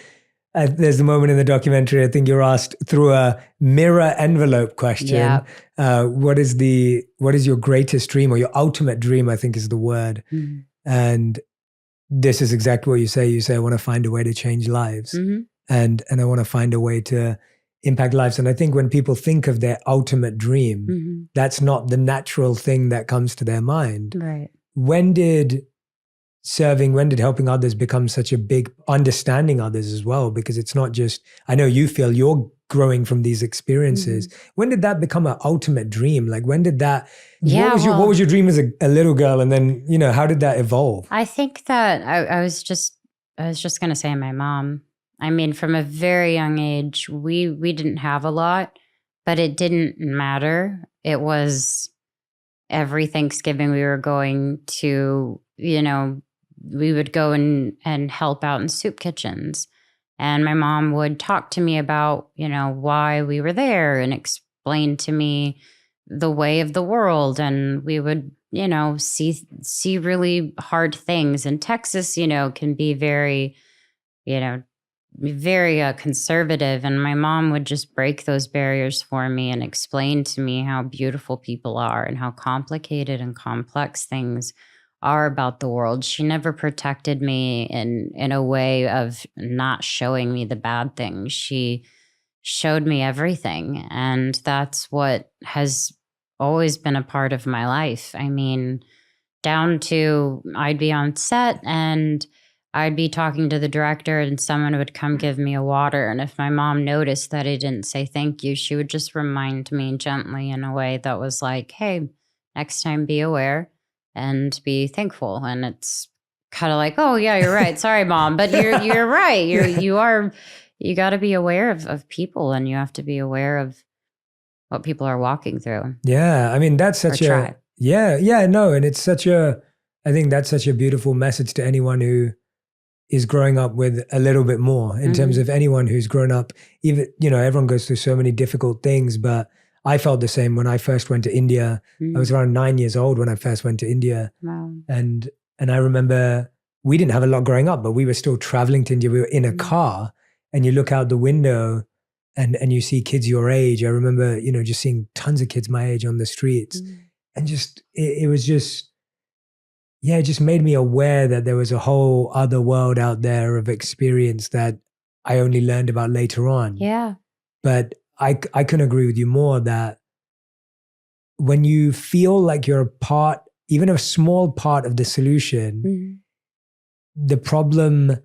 There's the moment in the documentary, I think you're asked through a mirror envelope question. What is your greatest dream, or your ultimate dream, I think is the word. And this is exactly what you say. You say, I want to find a way to change lives. And I want to find a way to impact lives. And I think when people think of their ultimate dream, that's not the natural thing that comes to their mind. Right. When did helping others become such a big understanding others as well? Because it's not just, I know you feel you're growing from these experiences. When did that become an ultimate dream? Like, when did that, what was your dream as a little girl? And then, how did that evolve? I think that I was just going to say my mom. I mean, from a very young age, we didn't have a lot, but it didn't matter. It was every Thanksgiving we were going to, we would go and help out in soup kitchens. And my mom would talk to me about, why we were there, and explain to me the way of the world. And we would, see really hard things. And Texas, can be very, very conservative, and my mom would just break those barriers for me and explain to me how beautiful people are and how complicated and complex things are about the world. She never protected me in a way of not showing me the bad things. She showed me everything, and that's what has always been a part of my life. I mean, down to I'd be on set and I'd be talking to the director and someone would come give me a water. And if my mom noticed that I didn't say thank you, she would just remind me gently in a way that was like, hey, next time be aware and be thankful. And it's kind of like, oh yeah, you're right. Sorry, Mom. But you're right. You got to be aware of people, and you have to be aware of what people are walking through. Yeah. I mean, that's such try. no. And it's I think that's such a beautiful message to anyone who is growing up with a little bit more in terms of anyone who's grown up. Even, everyone goes through so many difficult things, but I felt the same when I first went to India. I was around 9 years old when I first went to India. Wow. And I remember we didn't have a lot growing up, but we were still traveling to India. We were in a car and you look out the window and you see kids your age. I remember, just seeing tons of kids my age on the streets and just, it was just, it just made me aware that there was a whole other world out there of experience that I only learned about later on. Yeah. But I couldn't agree with you more that when you feel like you're a part, even a small part of the solution, the problem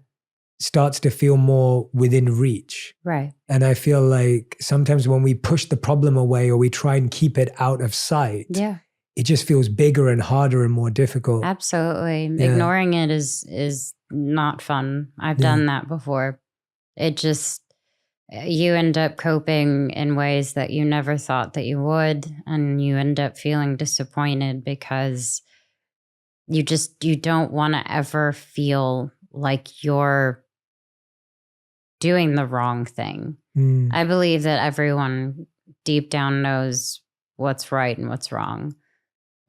starts to feel more within reach. Right. And I feel like sometimes when we push the problem away or we try and keep it out of sight, it just feels bigger and harder and more difficult. Absolutely. Yeah. Ignoring it is not fun. I've done that before. It just, you end up coping in ways that you never thought that you would. And you end up feeling disappointed because you don't want to ever feel like you're doing the wrong thing. I believe that everyone deep down knows what's right and what's wrong.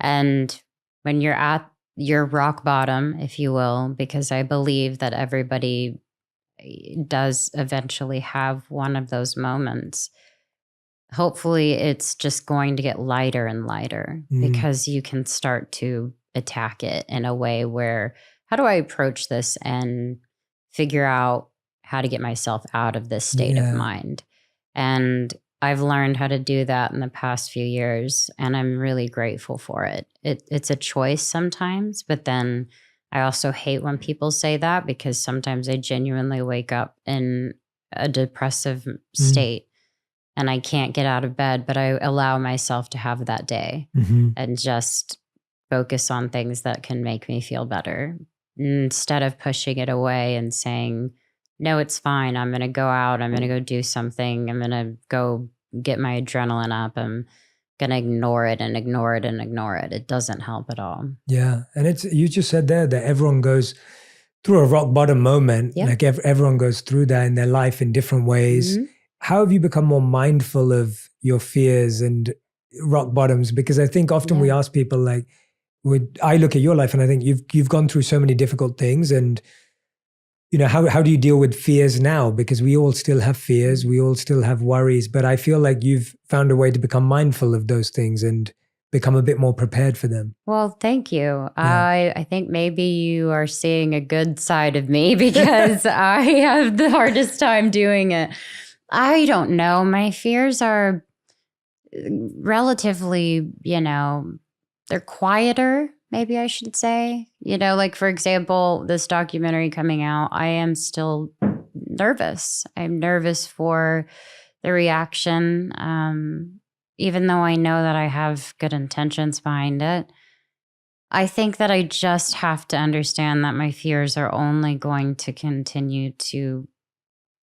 And when you're at your rock bottom, if you will, because I believe that everybody does eventually have one of those moments, hopefully it's just going to get lighter and lighter because you can start to attack it in a way where, how do I approach this and figure out how to get myself out of this state of mind? And I've learned how to do that in the past few years, and I'm really grateful for it. It's a choice sometimes, but then I also hate when people say that because sometimes I genuinely wake up in a depressive state and I can't get out of bed, but I allow myself to have that day and just focus on things that can make me feel better instead of pushing it away and saying, no, it's fine. I'm going to go out. I'm going to go do something. I'm going to go get my adrenaline up. I'm going to ignore it and ignore it and ignore it. It doesn't help at all. Yeah. And you just said there that everyone goes through a rock bottom moment. Like everyone goes through that in their life in different ways. How have you become more mindful of your fears and rock bottoms? Because I think often we ask people like, I look at your life and I think you've gone through so many difficult things, and how do you deal with fears now? Because we all still have fears, we all still have worries, but I feel like you've found a way to become mindful of those things and become a bit more prepared for them. Well, thank you. Yeah. I think maybe you are seeing a good side of me because I have the hardest time doing it. I don't know. My fears are relatively, they're quieter, maybe I should say. Like for example, this documentary coming out, I am still nervous. I'm nervous for the reaction, even though I know that I have good intentions behind it. I think that I just have to understand that my fears are only going to continue to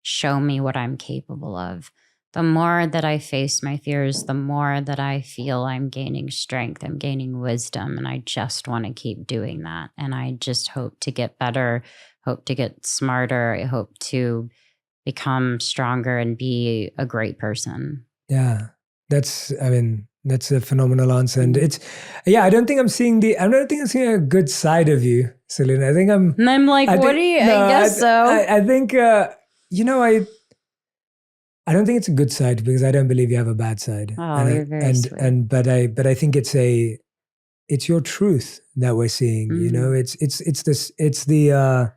show me what I'm capable of. The more that I face my fears, the more that I feel I'm gaining strength, I'm gaining wisdom, and I just want to keep doing that. And I just hope to get better, hope to get smarter, I hope to become stronger and be a great person. Yeah, that's a phenomenal answer. And I don't think I'm seeing a good side of you, Selena. I think I'm like, what do you, I guess so. I think, I don't think it's a good side because I don't believe you have a bad side. Oh, you're very sweet. But I think it's your truth that we're seeing. You know, it's the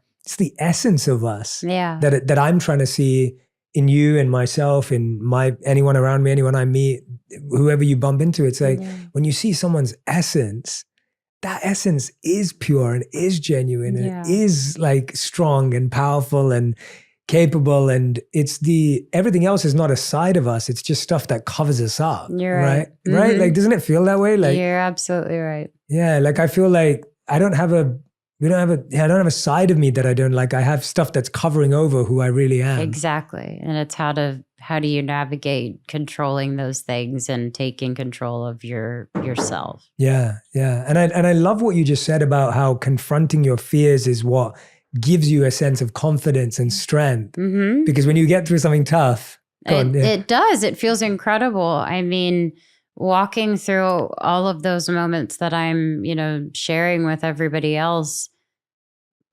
essence of us. Yeah. That I'm trying to see in you and myself, in anyone around me, anyone I meet, whoever you bump into. It's like when you see someone's essence, that essence is pure and is genuine and is like strong and powerful and capable, and everything else is not a side of us. It's just stuff that covers us up. You're right. Right? Like, doesn't it feel that way? Like, you're absolutely right. Yeah. Like, I feel like I don't have a side of me that I don't like. I have stuff that's covering over who I really am. Exactly. And it's how do you navigate controlling those things and taking control of yourself. Yeah. Yeah. And I love what you just said about how confronting your fears is what gives you a sense of confidence and strength. Mm-hmm. Because when you get through something tough, it does. It feels incredible. I mean, walking through all of those moments that I'm, sharing with everybody else,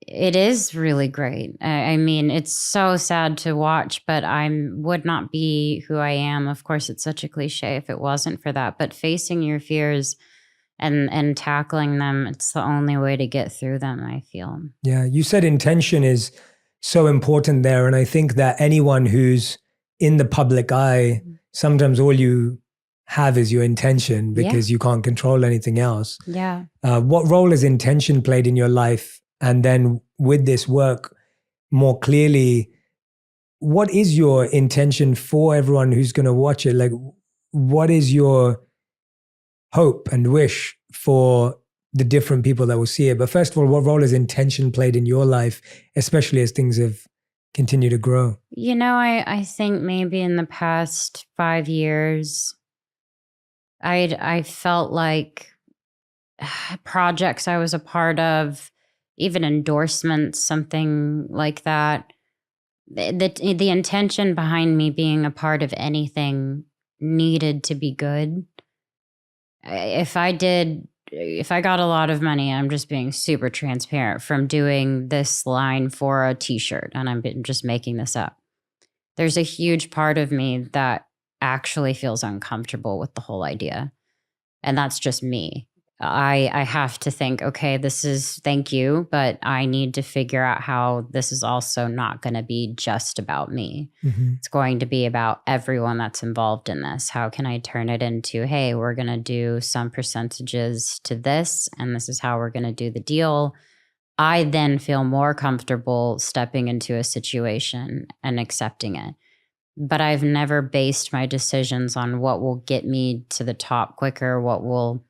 it is really great. I mean, it's so sad to watch, but I would not be who I am. Of course, it's such a cliche if it wasn't for that. But facing your fears and tackling them, it's the only way to get through them, I feel. Yeah, you said intention is so important there. And I think that anyone who's in the public eye, sometimes all you have is your intention because you can't control anything else. Yeah. What role has intention played in your life? And then with this work, more clearly, what is your intention for everyone who's going to watch it? Like, what is your hope and wish for the different people that will see it? But first of all, what role has intention played in your life, especially as things have continued to grow? I think maybe in the past 5 years, I felt like projects I was a part of, even endorsements, something like that, the intention behind me being a part of anything needed to be good. If I got a lot of money, I'm just being super transparent, from doing this line for a t-shirt, and I'm just making this up, there's a huge part of me that actually feels uncomfortable with the whole idea. And that's just me. I have to think, okay, thank you, but I need to figure out how this is also not going to be just about me. Mm-hmm. It's going to be about everyone that's involved in this. How can I turn it into, hey, we're going to do some percentages to this, and this is how we're going to do the deal. I then feel more comfortable stepping into a situation and accepting it. But I've never based my decisions on what will get me to the top quicker, what will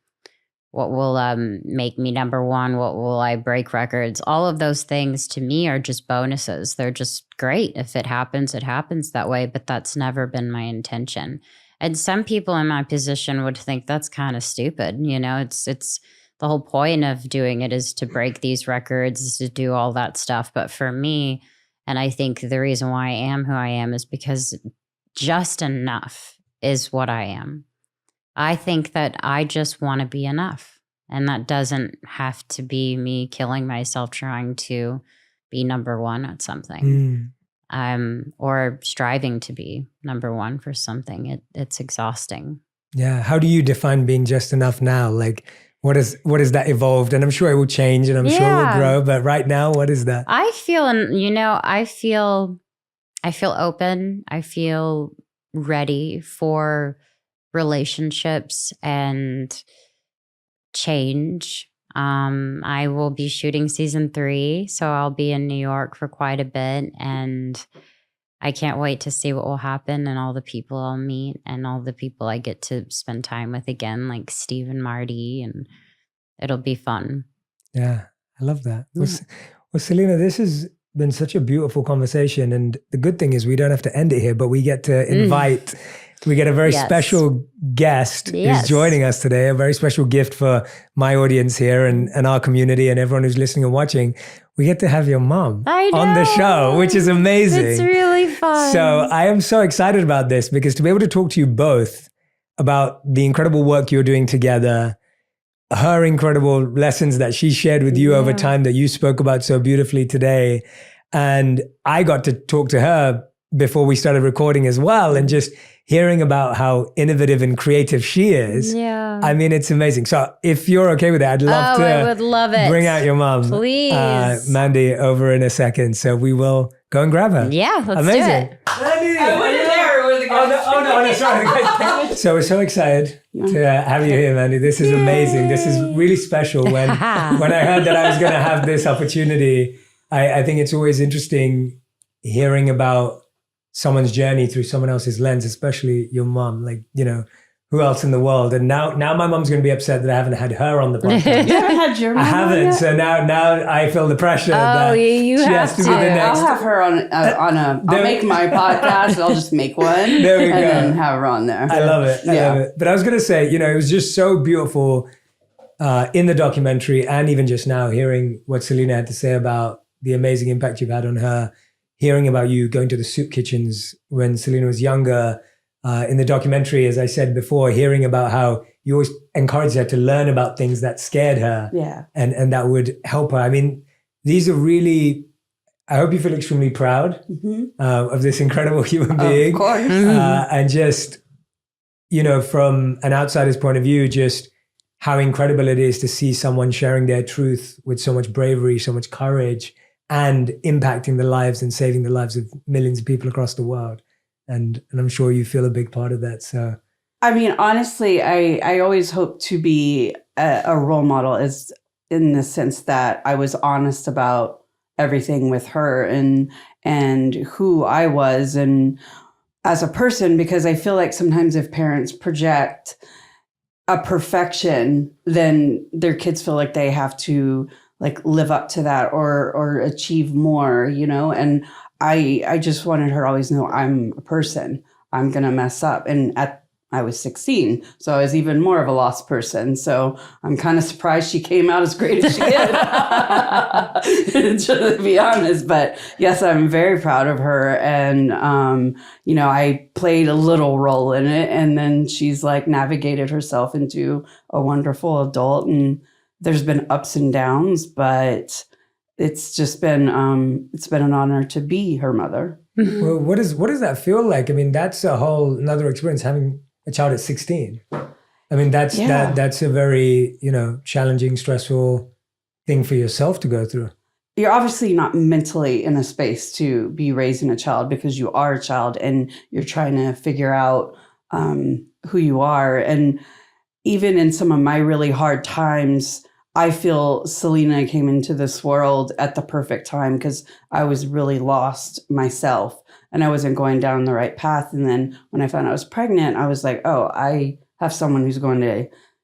make me number one, what will I break records. All of those things to me are just bonuses. They're just great. If it happens that way, but that's never been my intention. And some people in my position would think that's kind of stupid. It's the whole point of doing it is to break these records, is to do all that stuff. But for me, and I think the reason why I am who I am is because just enough is what I am. I think that I just want to be enough. And that doesn't have to be me killing myself trying to be number one at something. Or striving to be number one for something. It's exhausting. Yeah. How do you define being just enough now? Like, what is that evolved? And I'm sure it will change, and I'm sure it will grow. But right now, what is that? I feel open. I feel ready for relationships and change. I will be shooting season 3, so I'll be in New York for quite a bit, and I can't wait to see what will happen and all the people I'll meet and all the people I get to spend time with again, like Steve and Marty, and it'll be fun. Yeah, I love that. Well, Selena, this has been such a beautiful conversation, and the good thing is we don't have to end it here, but we get to invite we get a very special guest who's joining us today, a very special gift for my audience here and our community and everyone who's listening and watching. We get to have your mom on the show, which is amazing. It's really fun. So I am so excited about this, because to be able to talk to you both about the incredible work you're doing together, her incredible lessons that she shared with you over time that you spoke about so beautifully today, And I got to talk to her before we started recording as well, and just hearing about how innovative and creative she is. Yeah. I mean, it's amazing. So if you're okay with it, I'd love to I would love it. bring out your mom, Please. Mandy, over in a second. So we will go and grab her. Yeah, let's Amazing. do it. Mandy! Oh, no, sorry. So we're so excited to have you here, Mandy. This is amazing. This is really special. When I heard that I was going to have this opportunity, I think it's always interesting hearing about someone's journey through someone else's lens, especially your mom. Like, you know, who else in the world? And now my mom's going to be upset that I haven't had her on the podcast. You haven't had your mom I haven't. yet? So now I feel the pressure that you she have has to be to. the next. I'll have her on I'll make my podcast. I'll just make one There we and go. then have her on there. I love it. I Yeah. love it. But I was going to say, you know, it was just so beautiful in the documentary, and even just now hearing what Selena had to say about the amazing impact you've had on her, hearing about you going to the soup kitchens when Selena was younger. In the documentary, as I said before, hearing about how you always encouraged her to learn about things that scared her, Yeah. and that would help her. I mean, these are really, I hope you feel extremely proud of this incredible human being. Of course. And just, you know, from an outsider's point of view, just how incredible it is to see someone sharing their truth with so much bravery, so much courage, and impacting the lives and saving the lives of millions of people across the world. And I'm sure you feel a big part of that. So I mean, honestly, I always hope to be a role model, is in the sense that I was honest about everything with her and who I was and as a person, because I feel like sometimes if parents project a perfection, then their kids feel like they have to like live up to that or achieve more, you know? And I just wanted her to always know I'm a person. I'm going to mess up. And I was 16, so I was even more of a lost person. So I'm kind of surprised she came out as great as she did, to be honest. But yes, I'm very proud of her. And, you know, I played a little role in it. And then she's like navigated herself into a wonderful adult. And there's been ups and downs, but it's just been it's been an honor to be her mother. well, what does that feel like? I mean, that's a whole another experience, having a child at 16. I mean, that's a very, you know, challenging, stressful thing for yourself to go through. You're obviously not mentally in a space to be raising a child because you are a child and you're trying to figure out who you are. And even in some of my really hard times, I feel Selena came into this world at the perfect time because I was really lost myself and I wasn't going down the right path. And then when I found out I was pregnant, I was like, oh, I have someone who's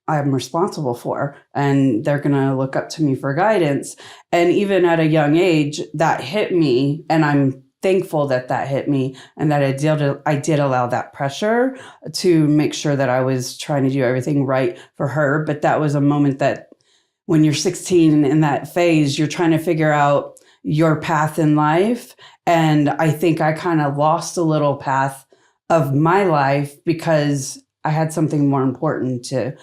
I'm responsible for, and they're going to look up to me for guidance. And even at a young age, that hit me, and I'm thankful that hit me and that I did allow that pressure to make sure that I was trying to do everything right for her. But that was a moment that when you're 16 in that phase, you're trying to figure out your path in life. And I think I kind of lost a little path of my life because I had something more important to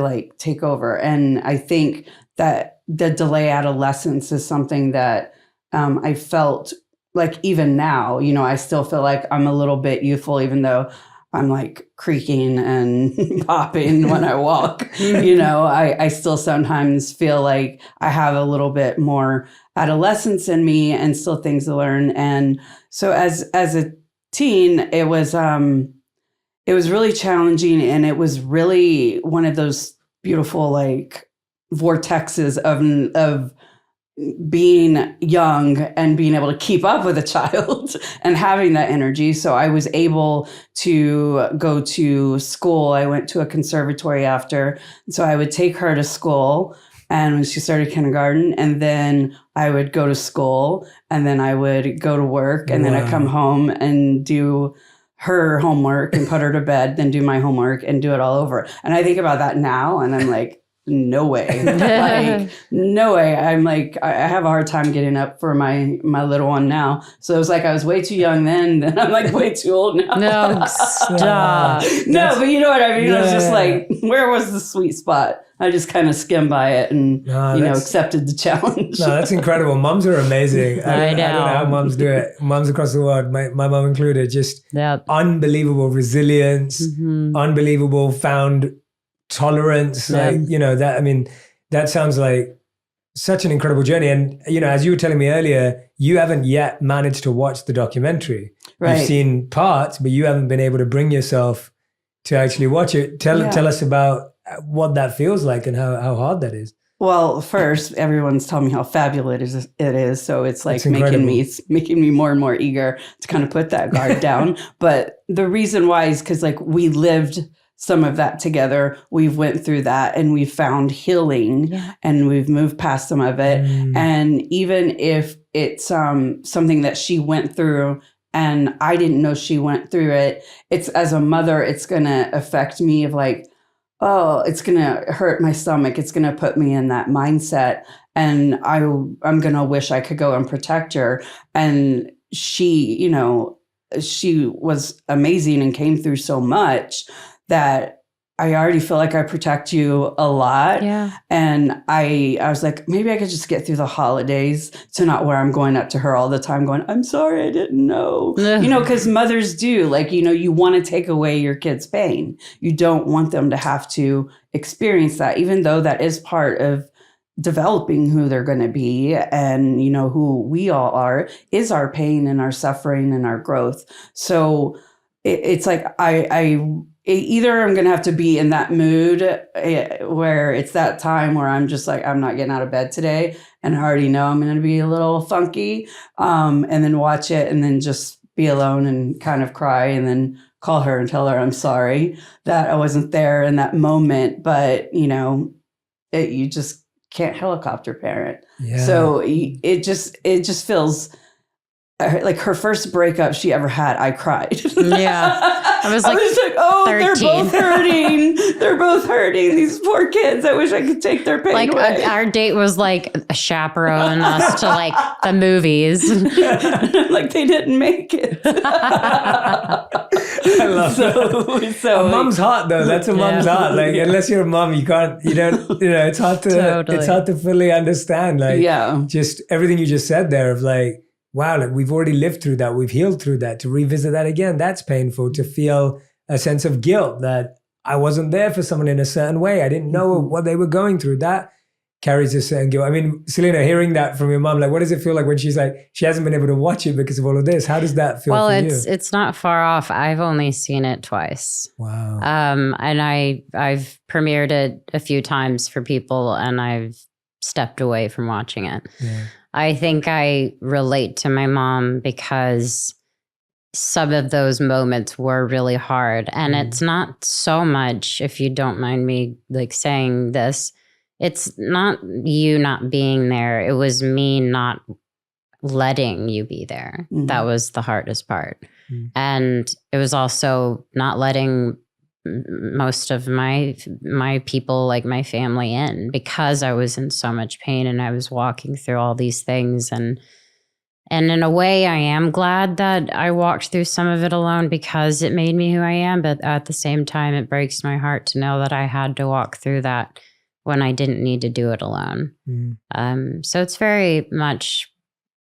like take over. And I think that the delay adolescence is something that I felt like even now, you know, I still feel like I'm a little bit youthful, even though I'm like creaking and popping when I walk. You know, I still sometimes feel like I have a little bit more adolescence in me and still things to learn. And so as a teen, it was really challenging, and it was really one of those beautiful like vortexes of being young and being able to keep up with a child and having that energy. So I was able to go to school. I went to a conservatory after. So I would take her to school, and when she started kindergarten, and then I would go to school, and then I would go to work, and then I'd come home and do her homework and put her to bed, then do my homework and do it all over. And I think about that now, and I'm like, no way. Like, no way. I'm like, I have a hard time getting up for my little one now. So it was like I was way too young then I'm like way too old now. No, stop. No, but you know what I mean? It was just like, where was the sweet spot? I just kind of skimmed by it and, No, you know, that's- accepted the challenge. No, that's incredible. Mums are amazing. I don't know how mums do it. Mums across the world, my mum included, just Yep. unbelievable resilience, unbelievable found tolerance. Yeah. Like, you know, that sounds like such an incredible journey. And, you know, as you were telling me earlier, you haven't yet managed to watch the documentary. Right. You've seen parts, but you haven't been able to bring yourself to actually watch it. Tell us about what that feels like and how hard that is. Well, first, everyone's telling me how fabulous it is. So it's like It's incredible. it's making me more and more eager to kind of put that guard down. But the reason why is because like we lived some of that together. We've went through that and we've found healing and we've moved past some of it. And even if it's something that she went through and I didn't know she went through it, it's as a mother, it's going to affect me of like, oh, it's going to hurt my stomach. It's going to put me in that mindset. And I'm going to wish I could go and protect her. And she, you know, she was amazing and came through so much that I already feel like I protect you a lot. Yeah. And I was like, maybe I could just get through the holidays to not where I'm going up to her all the time going, I'm sorry, I didn't know. You know, because mothers do, like, you know, you want to take away your kid's pain. You don't want them to have to experience that, even though that is part of developing who they're going to be and, you know, who we all are, is our pain and our suffering and our growth. So it's like either I'm going to have to be in that mood where it's that time where I'm just like, I'm not getting out of bed today. And I already know I'm going to be a little funky. And then watch it and then just be alone and kind of cry and then call her and tell her I'm sorry that I wasn't there in that moment. But, you know, you just can't helicopter parent. Yeah. So it just feels like her first breakup she ever had, I cried. Yeah. I was like, oh, 13. they're both hurting. They're both hurting. These poor kids. I wish I could take their pain like away. our date was like a chaperone us to like the movies. Like they didn't make it. I love that. So A mum's heart though. That's a mum's heart. Like unless you're a mum, you don't, you know, it's hard to, Totally. it's hard to fully understand. Like yeah. just everything you just said there of like, wow, like we've already lived through that. We've healed through that. To revisit that again, that's painful. To feel a sense of guilt that I wasn't there for someone in a certain way. I didn't know what they were going through. That carries a certain guilt. I mean, Selena, hearing that from your mom, like, what does it feel like when she's like, she hasn't been able to watch it because of all of this? How does that feel Well, for it's not far off. I've only seen it twice. you? Wow. And I've premiered it a few times for people and I've stepped away from watching it. Yeah. I think I relate to my mom because some of those moments were really hard. And it's not so much, if you don't mind me like saying this, it's not you not being there. It was me not letting you be there. Mhm. That was the hardest part. Mm. And it was also not letting most of my people, like my family, in because I was in so much pain and I was walking through all these things. And in a way, I am glad that I walked through some of it alone because it made me who I am. But at the same time, it breaks my heart to know that I had to walk through that when I didn't need to do it alone. Mm. So it's very much,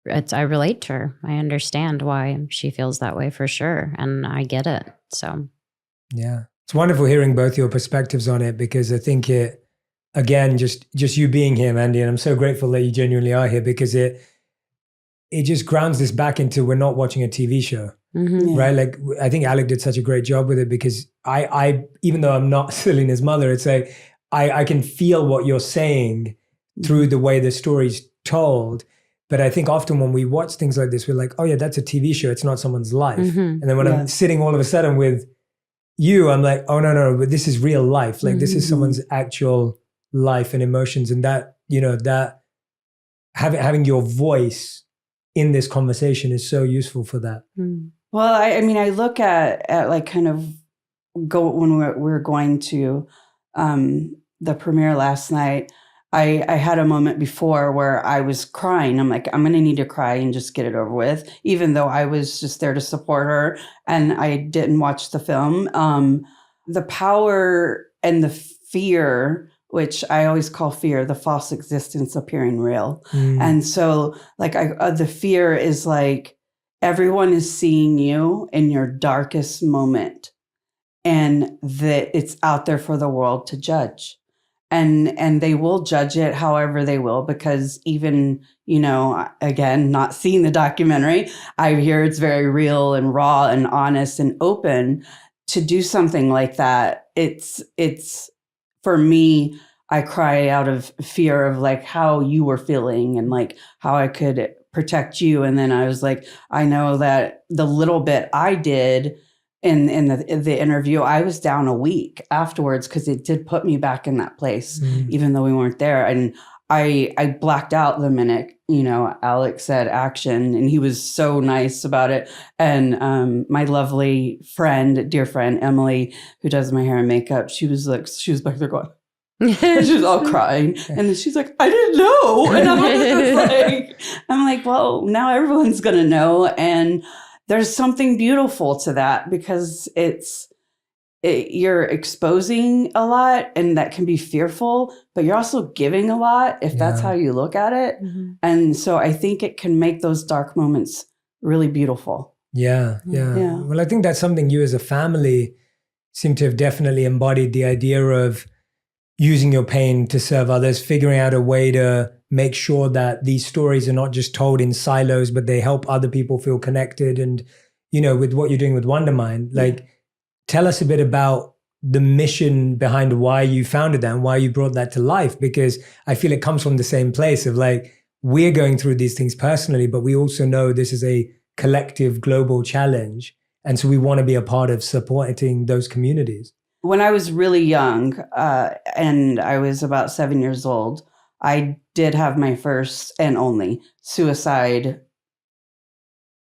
I relate to her. I understand why she feels that way for sure. And I get it. So. Yeah. It's wonderful hearing both your perspectives on it because I think it, again, just you being here, Mandy, and I'm so grateful that you genuinely are here because it just grounds this back into we're not watching a TV show, Mm-hmm. right? Like I think Alec did such a great job with it because I even though I'm not Selena's mother, it's like I can feel what you're saying through the way the story's told. But I think often when we watch things like this, we're like, oh yeah, that's a TV show. It's not someone's life. Mm-hmm. And then when I'm sitting all of a sudden with you, I'm like, oh no, but this is real life. Like this is someone's actual life and emotions. And that, you know, that having your voice in this conversation is so useful for that. Mm. Well, I mean, I look at like kind of when we're going to the premiere last night, I had a moment before where I was crying. I'm like, I'm going to need to cry and just get it over with, even though I was just there to support her and I didn't watch the film. The power and the fear which I always call fear the false existence appearing real. Mm. And so like the fear is like everyone is seeing you in your darkest moment, and that it's out there for the world to judge. And they will judge it however they will, because even, you know, again, not seeing the documentary, I hear it's very real and raw and honest and open. To do something like that, it's for me, I cry out of fear of like how you were feeling and like how I could protect you. And then I was like, I know that the little bit I did in the interview, I was down a week afterwards because it did put me back in that place, even though we weren't there. And I blacked out the minute, you know, Alex said action, and he was so nice about it. And my lovely friend, dear friend, Emily, who does my hair and makeup, she was back there going, and she was all crying. And then she's like, I didn't know. And I'm like, well, now everyone's going to know. And there's something beautiful to that, because you're exposing a lot, and that can be fearful, but you're also giving a lot if that's how you look at it. Mm-hmm. And so I think it can make those dark moments really beautiful. Yeah. Well, I think that's something you as a family seem to have definitely embodied, the idea of using your pain to serve others, figuring out a way to make sure that these stories are not just told in silos, but they help other people feel connected. And, you know, with what you're doing with Wondermind, like, tell us a bit about the mission behind why you founded that and why you brought that to life, because I feel it comes from the same place of like, we're going through these things personally, but we also know this is a collective global challenge. And so we want to be a part of supporting those communities. When I was really young, and I was about 7 years old, I did have my first and only suicide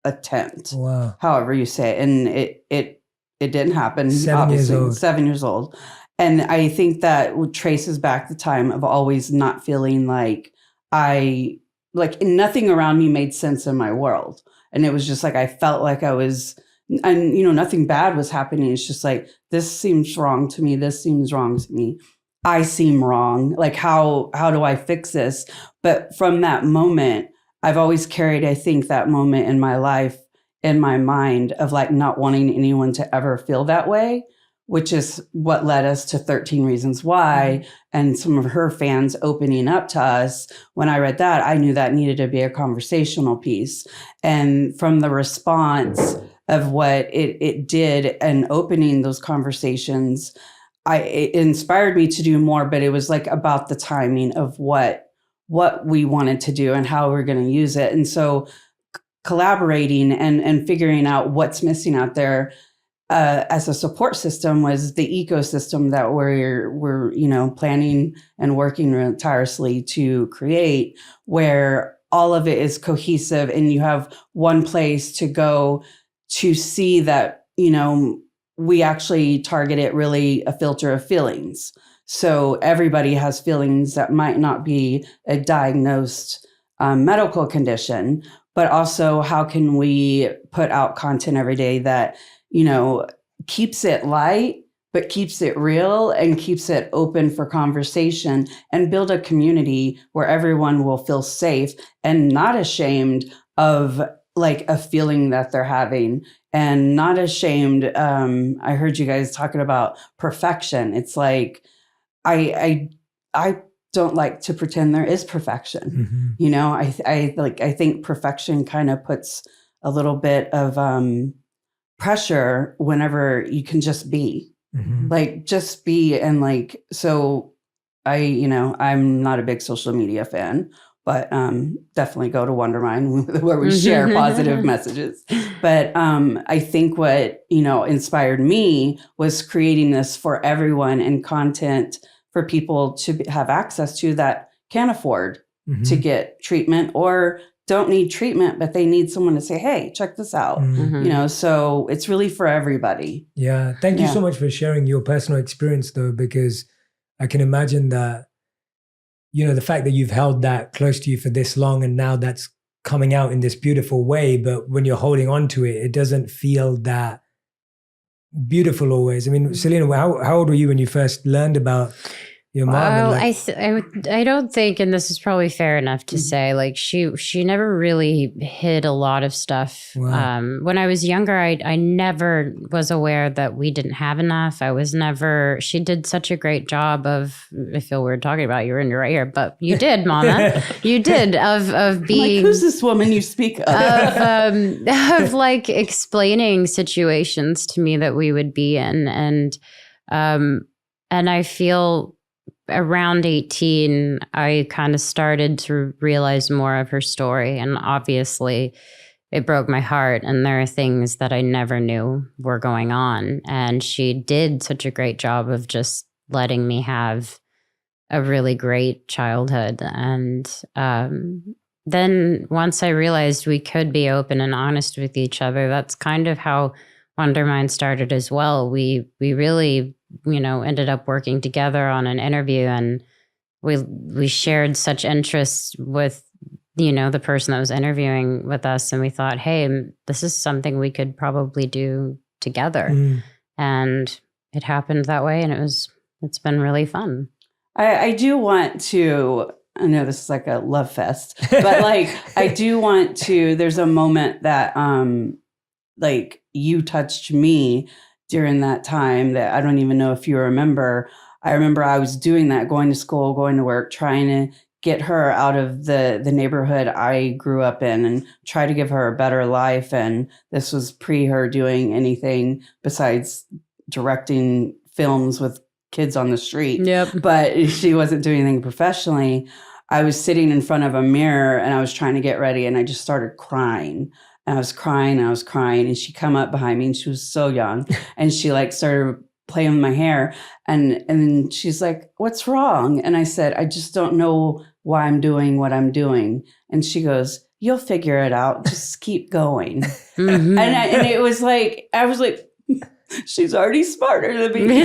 attempt. Wow. However you say it. And it didn't happen. 7 years old. 7 years old. And I think that traces back the time of always not feeling like nothing around me made sense in my world. And it was just like, I felt like I was, and, you know, nothing bad was happening. It's just like, this seems wrong to me. This seems wrong to me. I seem wrong. Like, how do I fix this? But from that moment, I've always carried, I think, that moment in my life, in my mind, of like not wanting anyone to ever feel that way, which is what led us to 13 Reasons Why and some of her fans opening up to us. When I read that, I knew that needed to be a conversational piece. And from the response of what it did and opening those conversations, it inspired me to do more, but it was like about the timing of what we wanted to do and how we're going to use it. And so collaborating and figuring out what's missing out there as a support system was the ecosystem that we're you know, planning and working tirelessly to create, where all of it is cohesive and you have one place to go to see that, you know, we actually targeted really a filter of feelings. So everybody has feelings that might not be a diagnosed medical condition, but also how can we put out content every day that, you know, keeps it light, but keeps it real and keeps it open for conversation, and build a community where everyone will feel safe and not ashamed of like a feeling that they're having, and not ashamed. I heard you guys talking about perfection. It's like, I don't like to pretend there is perfection. Mm-hmm. You know, I think perfection kind of puts a little bit of pressure whenever you can just be. Mm-hmm. Like, just be. And like, so I'm not a big social media fan, but definitely go to Wondermind where we share positive messages. But I think what, you know, inspired me was creating this for everyone and content for people to have access to that can't afford to get treatment or don't need treatment, but they need someone to say, hey, check this out. Mm-hmm. You know, so it's really for everybody. Yeah. Thank you so much for sharing your personal experience, though, because I can imagine that, you know, the fact that you've held that close to you for this long and now that's coming out in this beautiful way, but when you're holding on to it, it doesn't feel that beautiful always. I mean, Selena, how old were you when you first learned about your mom? And Well, like, I don't think, and this is probably fair enough to say, like she never really hid a lot of stuff. Wow. When I was younger, I never was aware that we didn't have enough. I was never. She did such a great job of. I feel weird talking about you in your right ear, but you did, Mama. You did of I'm like, being. who's this woman you speak of? Of like explaining situations to me that we would be in, and I feel around 18 I kind of started to realize more of her story, and obviously it broke my heart, and there are things that I never knew were going on, and she did such a great job of just letting me have a really great childhood. And then once I realized we could be open and honest with each other, that's kind of how Wondermind started as well. We really, ended up working together on an interview, and we shared such interests with, the person that was interviewing with us. And we thought, hey, this is something we could probably do together. And it happened that way. And it's been really fun. I do want to, I know this is like a love fest, but like, I do want to, there's a moment that, like you touched me during that time that I don't even know if you remember. I remember I was doing that, going to school, going to work, trying to get her out of the neighborhood I grew up in and try to give her a better life. And this was pre her doing anything besides directing films with kids on the street. Yep. But she wasn't doing anything professionally. I was sitting in front of a mirror and I was trying to get ready, and I just started crying. And I was crying and I was crying, and she come up behind me, and she was so young, and she like started playing with my hair, and then she's like, "What's wrong?" And I said, "I just don't know why I'm doing what I'm doing." And she goes, "You'll figure it out. Just keep going." Mhm. And it was like, I was like, she's already smarter than me.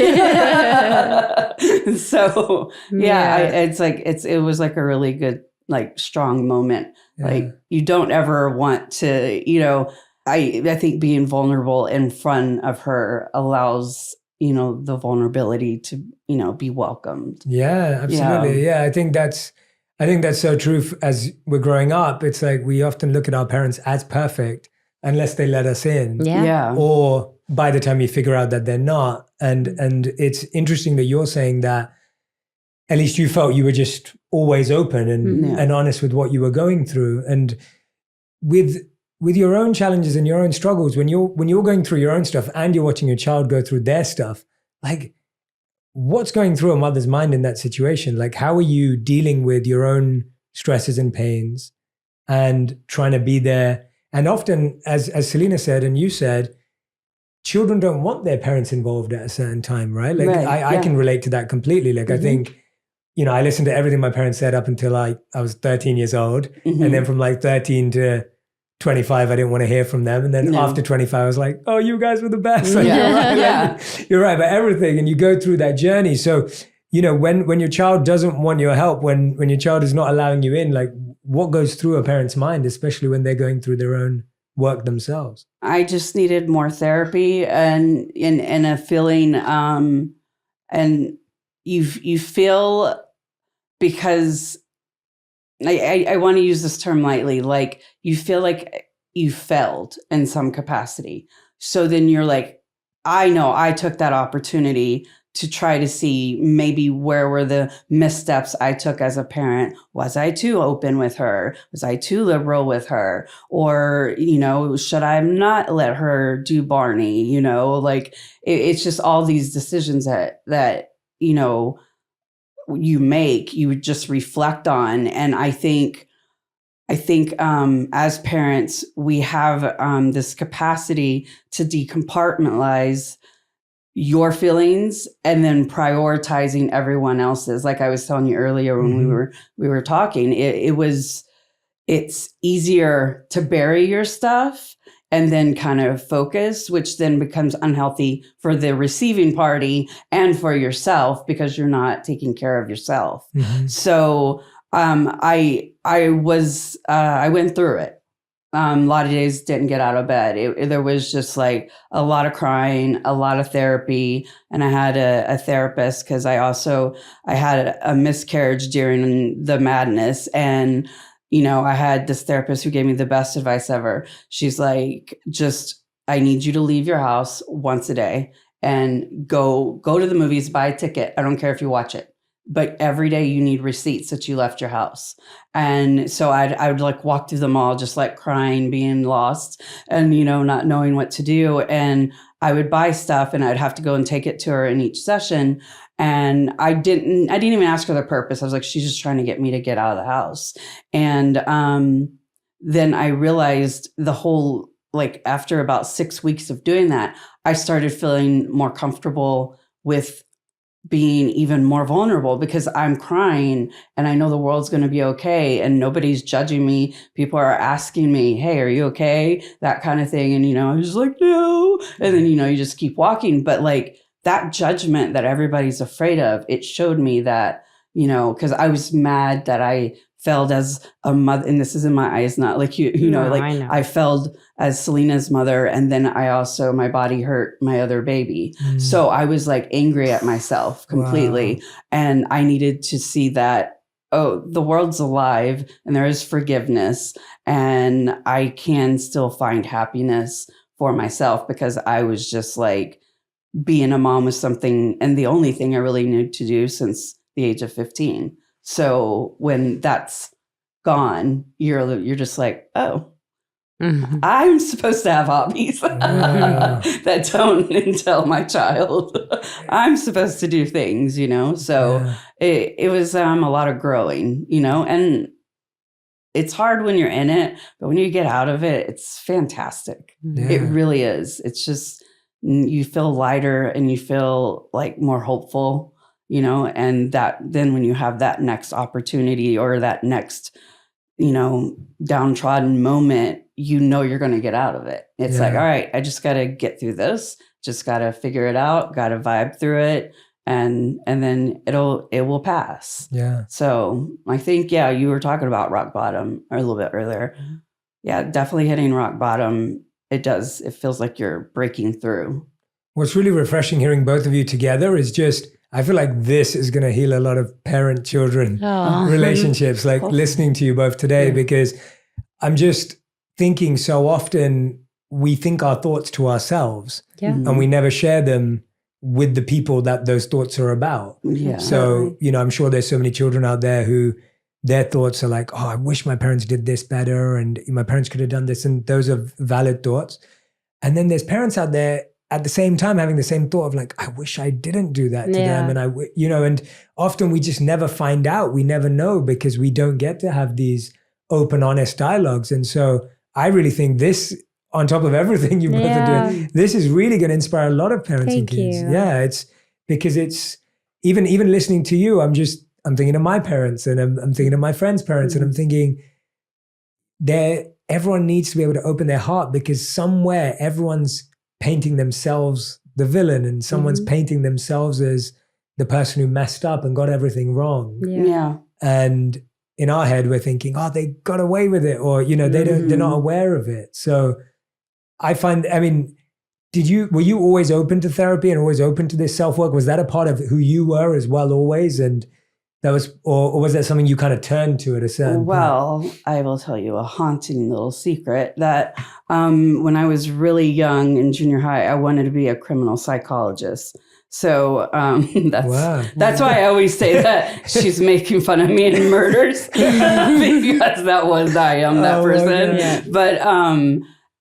So it was like a really good, like strong moment. Like you don't ever want to, I think being vulnerable in front of her allows, the vulnerability to, be welcomed. Yeah, absolutely. Yeah, I think that's so true. As we're growing up, it's like we often look at our parents as perfect unless they let us in. Yeah. Or by the time you figure out that they're not. And it's interesting that you're saying that at least you felt you were just always open and honest with what you were going through. And with your own challenges and your own struggles, when you're going through your own stuff and you're watching your child go through their stuff, like what's going through a mother's mind in that situation? Like, how are you dealing with your own stresses and pains and trying to be there? And often, as Selena said, and you said, children don't want their parents involved at a certain time, right? Like I can relate to that completely. Like I think, I listened to everything my parents said up until I was 13 years old. And then from like 13 to 25, I didn't want to hear from them. And then after 25, I was like, oh, you guys were the best. Like, you're right about everything. And you go through that journey. So, when your child doesn't want your help, when your child is not allowing you in, like what goes through a parent's mind, especially when they're going through their own work themselves? I just needed more therapy and a feeling, and you feel, because I want to use this term lightly, like you feel like you failed in some capacity. So then you're like, I know I took that opportunity to try to see maybe where were the missteps I took as a parent. Was I too open with her? Was I too liberal with her? Or, should I not let her do Barney? Like it's just all these decisions that you make, you would just reflect on. And I think as parents, we have this capacity to decompartmentalize your feelings and then prioritizing everyone else's. Like I was telling you earlier when we were talking, it's easier to bury your stuff and then kind of focus, which then becomes unhealthy for the receiving party and for yourself because you're not taking care of yourself. So I went through it. A lot of days didn't get out of bed. There was just like a lot of crying, a lot of therapy. And I had a therapist because I had a miscarriage during the madness. And, I had this therapist who gave me the best advice ever. She's like, I need you to leave your house once a day and go to the movies, buy a ticket. I don't care if you watch it. But every day you need receipts that you left your house. And so I would like walk through the mall, just like crying, being lost and, not knowing what to do. And I would buy stuff and I'd have to go and take it to her in each session. And I didn't even ask her the purpose. I was like, she's just trying to get me to get out of the house. And then I realized after about 6 weeks of doing that, I started feeling more comfortable with being even more vulnerable because I'm crying and I know the world's going to be okay and nobody's judging me. People are asking me, hey, are you okay? That kind of thing. And, I was just like, no. And then, you just keep walking. But like that judgment that everybody's afraid of, it showed me that, because I was mad that I failed as a mother, and this is in my eyes, not like I failed as Selena's mother, and then my body hurt my other baby. So I was like angry at myself completely. Wow. And I needed to see that, the world's alive and there is forgiveness and I can still find happiness for myself, because I was just like, being a mom was something, and the only thing I really knew to do since the age of 15. So when that's gone, you're just like, I'm supposed to have hobbies that don't entail my child. I'm supposed to do things, So it was a lot of growing, and it's hard when you're in it, but when you get out of it, it's fantastic. Yeah. It really is. It's just, you feel lighter and you feel like more hopeful. And that then when you have that next opportunity or that next, downtrodden moment, you're going to get out of it. It's like, all right, I just got to get through this, just got to figure it out, got to vibe through it. And then it will pass. Yeah. So I think, you were talking about rock bottom a little bit earlier. Mm-hmm. Yeah, definitely hitting rock bottom. It does. It feels like you're breaking through. What's really refreshing hearing both of you together is just, I feel like this is going to heal a lot of parent-children relationships, like listening to you both today, because I'm just thinking so often we think our thoughts to ourselves and we never share them with the people that those thoughts are about. Yeah. So, I'm sure there's so many children out there who their thoughts are like, I wish my parents did this better and my parents could have done this. And those are valid thoughts. And then there's parents out there at the same time having the same thought of like, I wish I didn't do that to them. And and often we just never find out. We never know because we don't get to have these open, honest dialogues. And so I really think this, on top of everything you both are doing, this is really going to inspire a lot of parents and kids. Yeah, it's because it's even listening to you, I'm thinking of my parents and I'm thinking of my friends' parents and I'm thinking everyone needs to be able to open their heart, because somewhere everyone's painting themselves the villain and someone's painting themselves as the person who messed up and got everything wrong. Yeah. And in our head, we're thinking, they got away with it, or, they're not aware of it. So I find, were you always open to therapy and always open to this self-work? Was that a part of who you were as well always? And that was, or was that something you kind of turned to at a certain point? I will tell you a haunting little secret that when I was really young in junior high, I wanted to be a criminal psychologist. So that's why I always say that she's making fun of me in murders because I am that person. But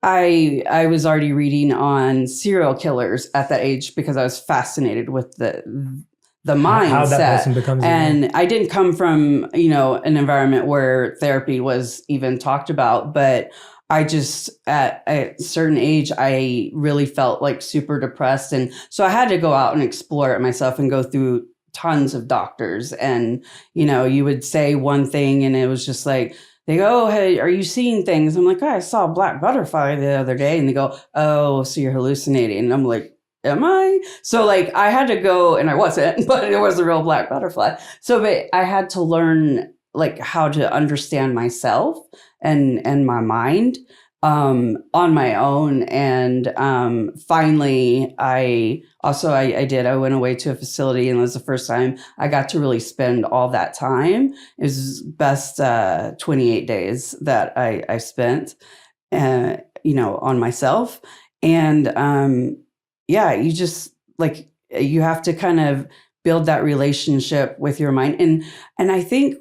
I was already reading on serial killers at that age because I was fascinated with the mindset. How that person becomes. And I didn't come from, an environment where therapy was even talked about, but I just, at a certain age, I really felt like super depressed. And so I had to go out and explore it myself and go through tons of doctors. And, you would say one thing and it was just like, they go, hey, are you seeing things? I'm like, I saw a black butterfly the other day. And they go, oh, so you're hallucinating. And I'm like, am I? So I had to go, and I wasn't, but it was a real black butterfly. So but I had to learn how to understand myself and my mind on my own. And finally, I went away to a facility, and it was the first time I got to really spend all that time. It was best 28 days that I spent, on myself. And you just like, you have to kind of build that relationship with your mind. And I think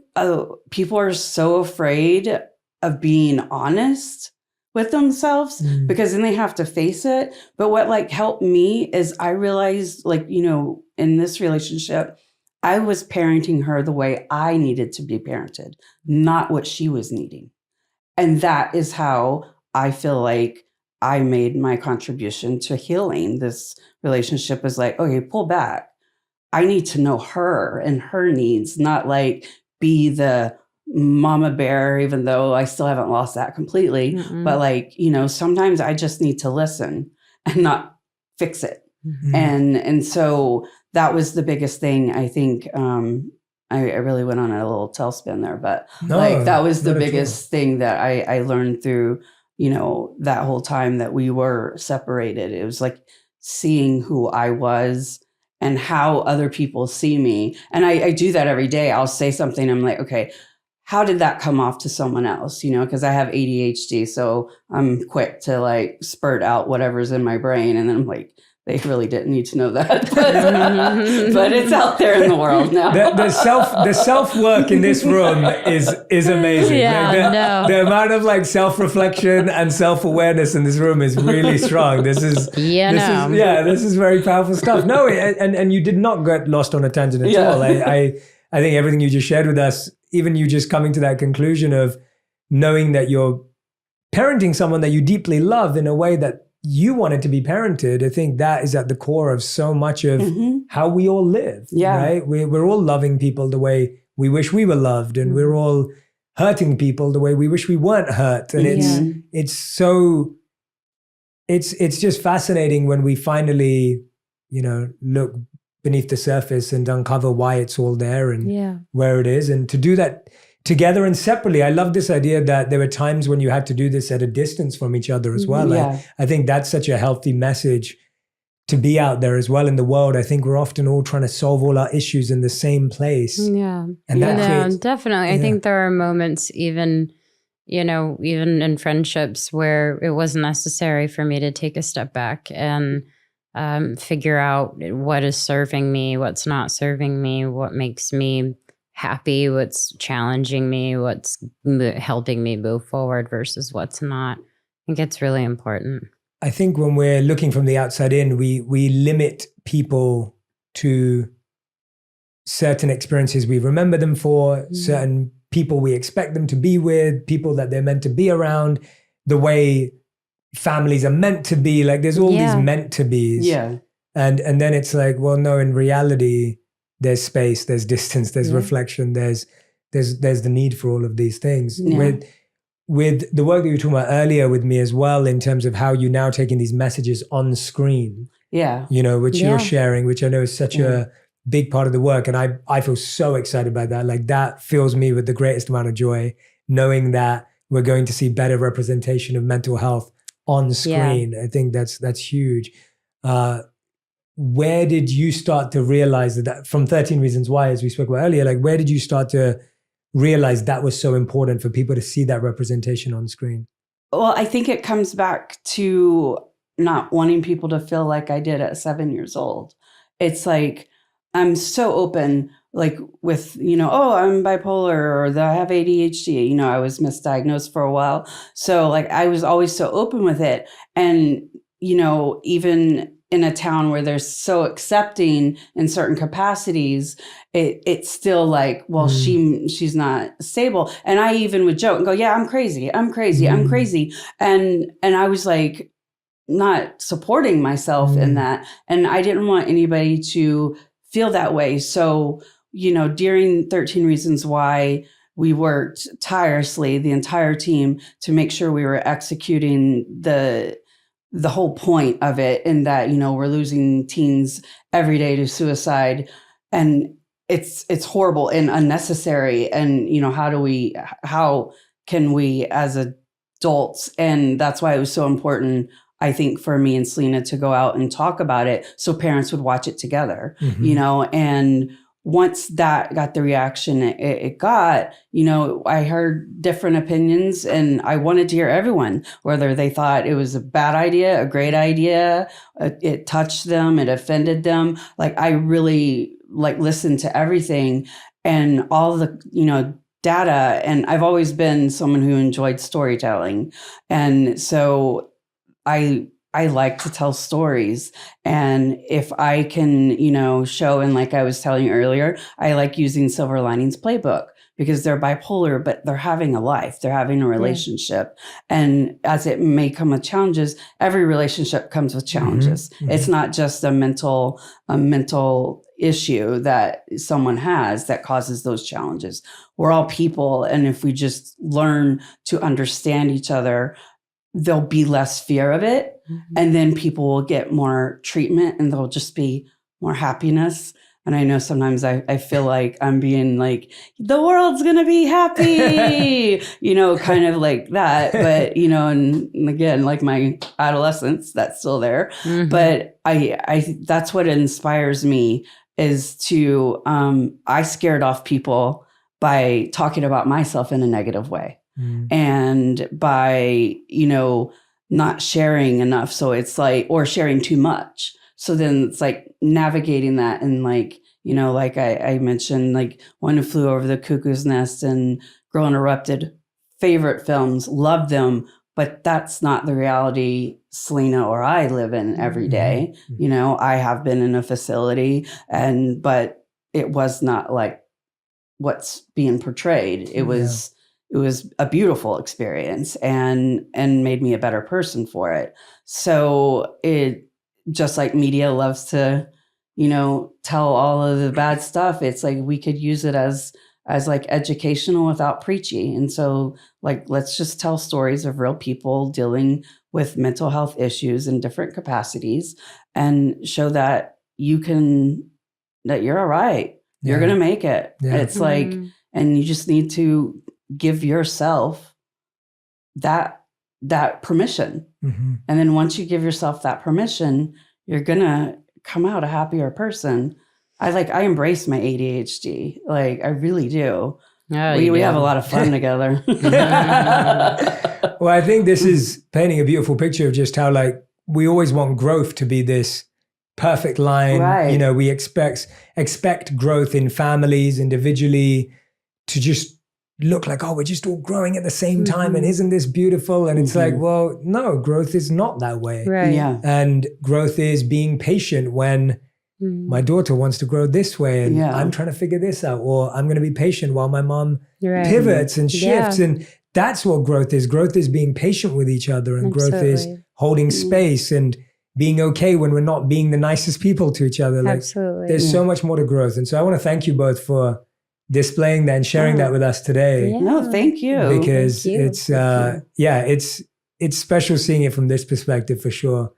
people are so afraid of being honest with themselves because then they have to face it. But what like helped me is I realized, like, in this relationship, I was parenting her the way I needed to be parented, not what she was needing. And that is how I feel like I made my contribution to healing this relationship. Is like, okay, pull back. I need to know her and her needs, not like be the mama bear, even though I still haven't lost that completely. Mm-mm. But like, sometimes I just need to listen and not fix it. Mm-hmm. And so that was the biggest thing. I think I really went on a little tailspin there, but that was the biggest thing that I learned through, that whole time that we were separated. It was like seeing who I was and how other people see me. And I do that every day. I'll say something. I'm like, okay, how did that come off to someone else? Because I have ADHD. So I'm quick to like spurt out whatever's in my brain. And then I'm like, they really didn't need to know that, but it's out there in the world now. The self work in this room is amazing. Yeah, the amount of like self reflection and self awareness in this room is really strong. This is very powerful stuff. No, and you did not get lost on a tangent at all. I think everything you just shared with us, even you just coming to that conclusion of knowing that you're parenting someone that you deeply love in a way that you wanted to be parented, I think that is at the core of so much of how we all live. Yeah. Right? We're all loving people the way we wish we were loved, and we're all hurting people the way we wish we weren't hurt. And it's just fascinating when we finally, look beneath the surface and uncover why it's all there and where it is. And to do that together and separately. I love this idea that there were times when you had to do this at a distance from each other as well. Yeah. I think that's such a healthy message to be out there as well in the world. I think we're often all trying to solve all our issues in the same place. Yeah. And that creates, definitely. I think there are moments even in friendships where it was necessary for me to take a step back and figure out what is serving me, what's not serving me, what makes me happy, what's challenging me, what's helping me move forward versus what's not. I think it's really important. I think when we're looking from the outside in, we limit people to certain experiences we remember them for, certain people we expect them to be with, people that they're meant to be around, the way families are meant to be. Like there's all these meant to be's. Yeah. And then it's like, well, no, in reality, there's space, there's distance, there's reflection, there's the need for all of these things. Yeah. With the work that you were talking about earlier with me as well, in terms of how you're now taking these messages on screen, which you're sharing, which I know is such a big part of the work. And I feel so excited about that. Like that fills me with the greatest amount of joy, knowing that we're going to see better representation of mental health on screen. I think that's huge. Where did you start to realize that from 13 Reasons Why, as we spoke about earlier, like where did you start to realize that was so important for people to see that representation on screen? Well, I think it comes back to not wanting people to feel like I did at 7 years old. It's like, I'm so open, like with, I'm bipolar or I have ADHD, I was misdiagnosed for a while. So like, I was always so open with it. And, even in a town where they're so accepting in certain capacities, it's still like, well, she's not stable. And I even would joke and go, yeah, I'm crazy. I'm crazy. And I was like, not supporting myself in that. And I didn't want anybody to feel that way. So, during 13 Reasons Why, we worked tirelessly, the entire team, to make sure we were executing the whole point of it, and that, we're losing teens every day to suicide, and it's horrible and unnecessary. And, how can we as adults? And that's why it was so important, I think, for me and Selena to go out and talk about it so parents would watch it together, you know, and once that got the reaction it got, you know, I heard different opinions and I wanted to hear everyone, whether they thought it was a bad idea, a great idea, it touched them, it offended them. Like I really like listened to everything and all the, you know, data. And I've always been someone who enjoyed storytelling. And so I like to tell stories. And if I can, you know, show, and like I was telling you earlier, I like using Silver Linings Playbook because they're bipolar, but they're having a life, they're having a relationship. And as it may come with challenges, every relationship comes with challenges. It's not just a mental issue that someone has that causes those challenges. We're all people. And if we just learn to understand each other, there'll be less fear of it. And then people will get more treatment and there'll just be more happiness. And I know sometimes I feel like I'm being like, the world's going to be happy, you know, kind of like that. But, you know, and again, like my adolescence, that's still there. But I that's what inspires me is to, I scared off people by talking about myself in a negative way. And by, you know, not sharing enough. So it's like, or sharing too much. So then it's like navigating that. And like, you know, like I mentioned, like One Who Flew Over the Cuckoo's Nest and Girl Interrupted, favorite films, love them. But that's not the reality Selena or I live in every day. You know, I have been in a facility but it was not like what's being portrayed. It was, it was a beautiful experience and made me a better person for it. So it just like media loves to, you know, tell all of the bad stuff. It's like we could use it as like educational without preachy. And so like, let's just tell stories of real people dealing with mental health issues in different capacities and show that that you're all right. You're going to make it. It's like, and you just need to give yourself that permission. And then once you give yourself that permission, you're gonna come out a happier person. I embrace my ADHD. Like I really do. We have a lot of fun together. Well, I think this is painting a beautiful picture of just how like we always want growth to be this perfect line. Right. You know, we expect growth in families individually to just look like, oh, we're just all growing at the same time. And isn't this beautiful? And it's like, well, no, growth is not that way. Right. Yeah. And growth is being patient when my daughter wants to grow this way and I'm trying to figure this out. Or I'm going to be patient while my mom pivots and shifts. And that's what growth is. Growth is being patient with each other. And growth is holding space and being okay when we're not being the nicest people to each other. Like, there's so much more to growth. And so I want to thank you both for displaying that and sharing that with us today. No, thank you. Because it's it's special seeing it from this perspective for sure.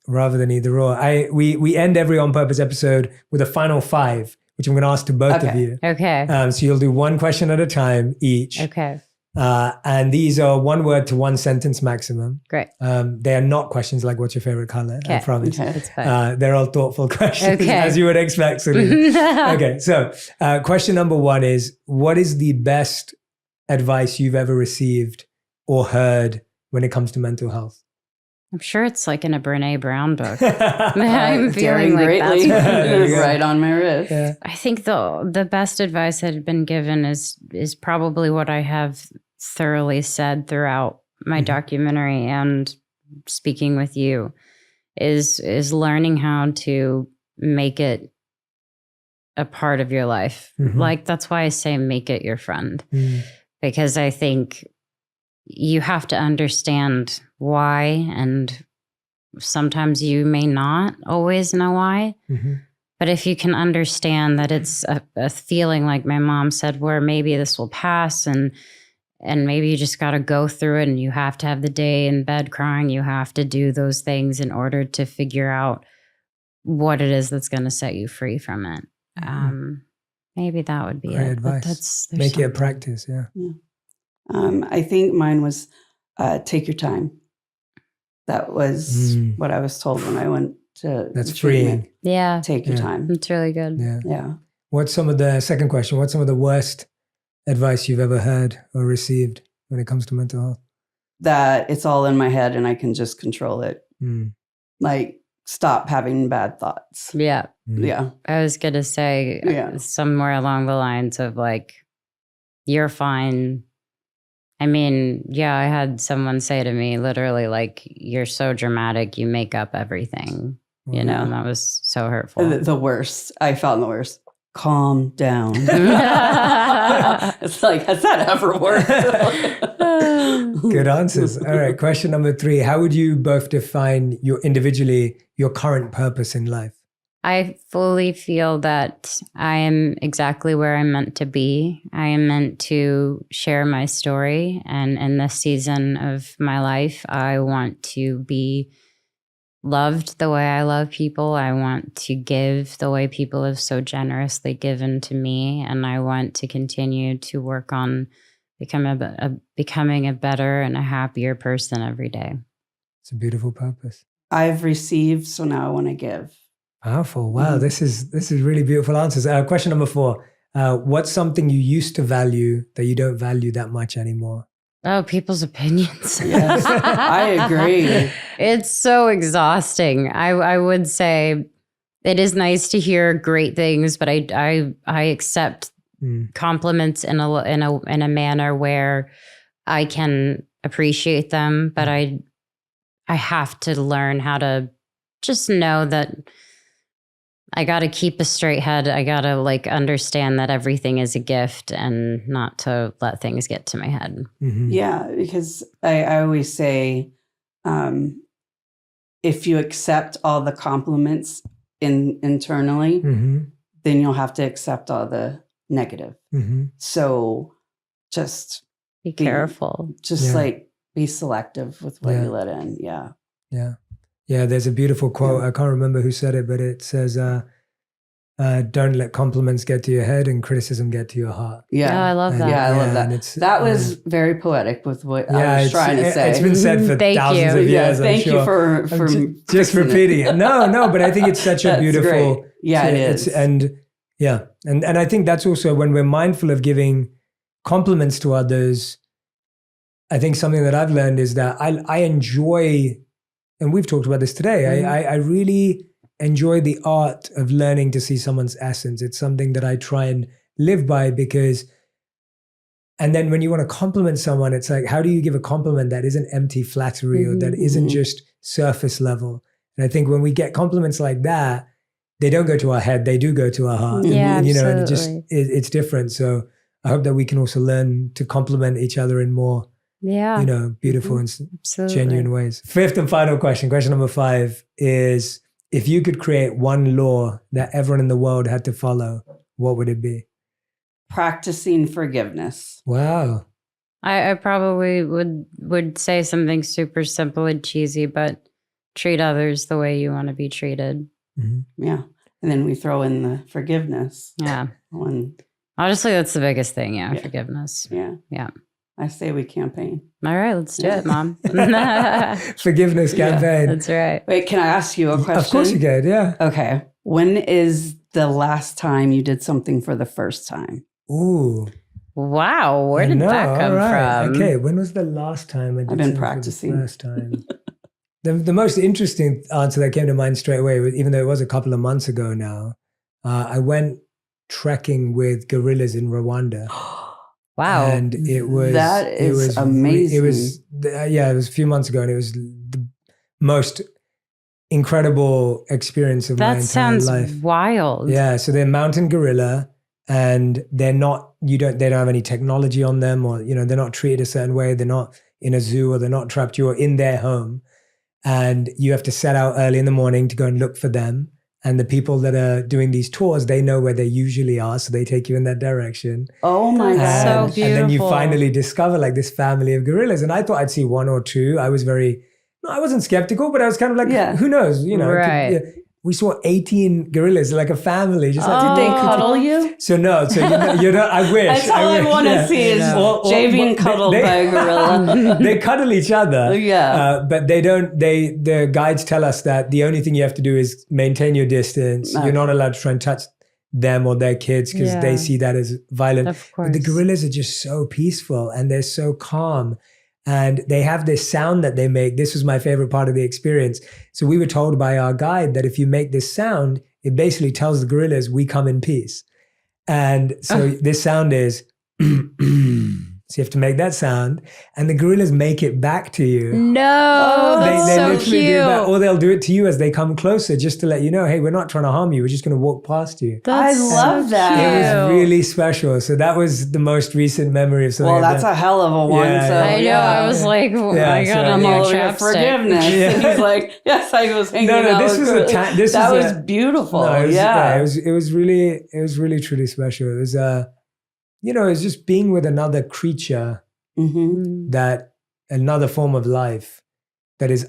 Rather than either or. We end every On Purpose episode with a final 5, which I'm going to ask to both of you. Okay. So you'll do one question at a time each. Okay. And these are 1 word to 1 sentence maximum. Great. They are not questions like what's your favorite color, I promise. Okay, that's fine. They're all thoughtful questions, Okay. as you would expect. Selena. Okay, so question number 1 is, what is the best advice you've ever received or heard when it comes to mental health? I'm sure it's like in a Brene Brown book. I'm I'm feeling like greatly. that's Right on my wrist. Yeah. I think the best advice that had been given is probably what I have thoroughly said throughout my documentary and speaking with you is learning how to make it a part of your life. Like that's why I say make it your friend. Because I think you have to understand why, and sometimes you may not always know why. But if you can understand that it's a feeling, like my mom said, where maybe this will pass and maybe you just got to go through it and you have to have the day in bed crying, you have to do those things in order to figure out what it is that's going to set you free from it. Maybe that would be Great it. advice. There's Make it a something. practice, yeah. I think mine was take your time. That was what I was told when I went to That's treatment. freeing. Yeah. Take your Yeah. time. It's really good. Yeah. Yeah. What's some of the second question? What's some of the worst advice you've ever heard or received when it comes to mental health? That it's all in my head and I can just control it. Mm. Like, stop having bad thoughts. Yeah. Mm. Yeah. I was going to say Yeah. somewhere along the lines of like, you're fine. I mean, yeah, I had someone say to me literally like, you're so dramatic, you make up everything, you know, and that was so hurtful. The worst. I felt the worst. Calm down. It's like, has that ever worked? Good answers. All right. Question number 3. How would you both define your current purpose in life? I fully feel that I am exactly where I'm meant to be. I am meant to share my story. And in this season of my life, I want to be loved the way I love people. I want to give the way people have so generously given to me. And I want to continue to work on becoming a better and a happier person every day. It's a beautiful purpose. I've received, so now I want to give. Powerful. Wow. This is really beautiful answers. Question number 4. What's something you used to value that you don't value that much anymore? Oh, people's opinions. Yes, I agree. It's so exhausting. I would say it is nice to hear great things, but I accept compliments in a manner where I can appreciate them, but I have to learn how to just know that I got to keep a straight head. I got to like understand that everything is a gift and not to let things get to my head. Mm-hmm. Yeah, because I always say, if you accept all the compliments internally, then you'll have to accept all the negative. So just Be careful. Just like be selective with what you let in. Yeah. Yeah. Yeah, there's a beautiful quote. I can't remember who said it, but it says, don't let compliments get to your head and criticism get to your heart. Yeah. Oh, I love that. Yeah, I love and that. That was very poetic with what I was trying to say. It's been said for Thank thousands you. of years. Yeah, thank you for just repeating it. No, but I think it's such a That's beautiful. great. Yeah, it is. And I think that's also when we're mindful of giving compliments to others. I think something that I've learned is that I enjoy, and we've talked about this today. I really enjoy the art of learning to see someone's essence. It's something that I try and live by and then when you want to compliment someone, it's like, how do you give a compliment that isn't empty flattery or that isn't just surface level? And I think when we get compliments like that, they don't go to our head, they do go to our heart. Yeah, and, absolutely. And it's different. So I hope that we can also learn to compliment each other in more, beautiful and Absolutely. genuine ways. 5th and final question number 5 is, if you could create one law that everyone in the world had to follow, what would it be? Practicing forgiveness. Wow. I probably would say something super simple and cheesy, but treat others the way you want to be treated. Mm-hmm. Yeah. And then we throw in the forgiveness. Yeah. One. Honestly, that's the biggest thing. Yeah. Forgiveness. Yeah. Yeah. I say we campaign. All right, let's do it, Mom. Forgiveness campaign. That's right. Wait, can I ask you a question? Of course you can, yeah. Okay. When is the last time you did something for the first time? Ooh. Wow, where did I know, that come all right. from? Okay, when was the last time I did I've been something practicing. for the first time? The most interesting answer that came to mind straight away, even though it was a couple of months ago now, I went trekking with gorillas in Rwanda. Wow. And it was amazing. It was it was a few months ago, and it was the most incredible experience of my entire That sounds life. wild. Yeah, so they're mountain gorilla, and they don't have any technology on them, or they're not treated a certain way. They're not in a zoo, or they're not trapped. You're in their home, and you have to set out early in the morning to go and look for them. And the people that are doing these tours, they know where they usually are, so they take you in that direction. Oh my That's God. so beautiful. And then you finally discover like this family of gorillas. And I thought I'd see one or two. I wasn't skeptical, but I was kind of like, who knows? Right. we saw 18 gorillas, like a family. Just like, Did they cuddle you? So no, so you're not, I wish. That's all I wish, want to yeah. see is Or- Jay being cuddled by a gorilla. They cuddle each other. Yeah. But they don't, the guides tell us that the only thing you have to do is maintain your distance. Okay. You're not allowed to try and touch them or their kids because Yeah. they see that as violent. Of But course. the gorillas are just so peaceful and they're so calm. And they have this sound that they make. This was my favorite part of the experience. So we were told by our guide that if you make this sound, it basically tells the gorillas, we come in peace. And so this sound is, so you have to make that sound and the gorillas make it back to you. No, that's They so literally cute. do that, or they'll do it to you as they come closer, just to let you know, hey, we're not trying to harm you. We're just going to walk past you. That's I love so that. It cute. was really special. So that was the most recent memory of something. Well, I've that's done. a hell of a one. Yeah, so, yeah. I know. yeah. I was like, oh Yeah, my so- god, I'm I'm all your over chapstick. forgiveness. Yeah. And he's like, yes, I was hanging No, out. this with was gorillas. this that was was a- beautiful. No, it was, yeah. it was really truly special. It was it was just being with another creature, Mm-hmm. that another form of life that is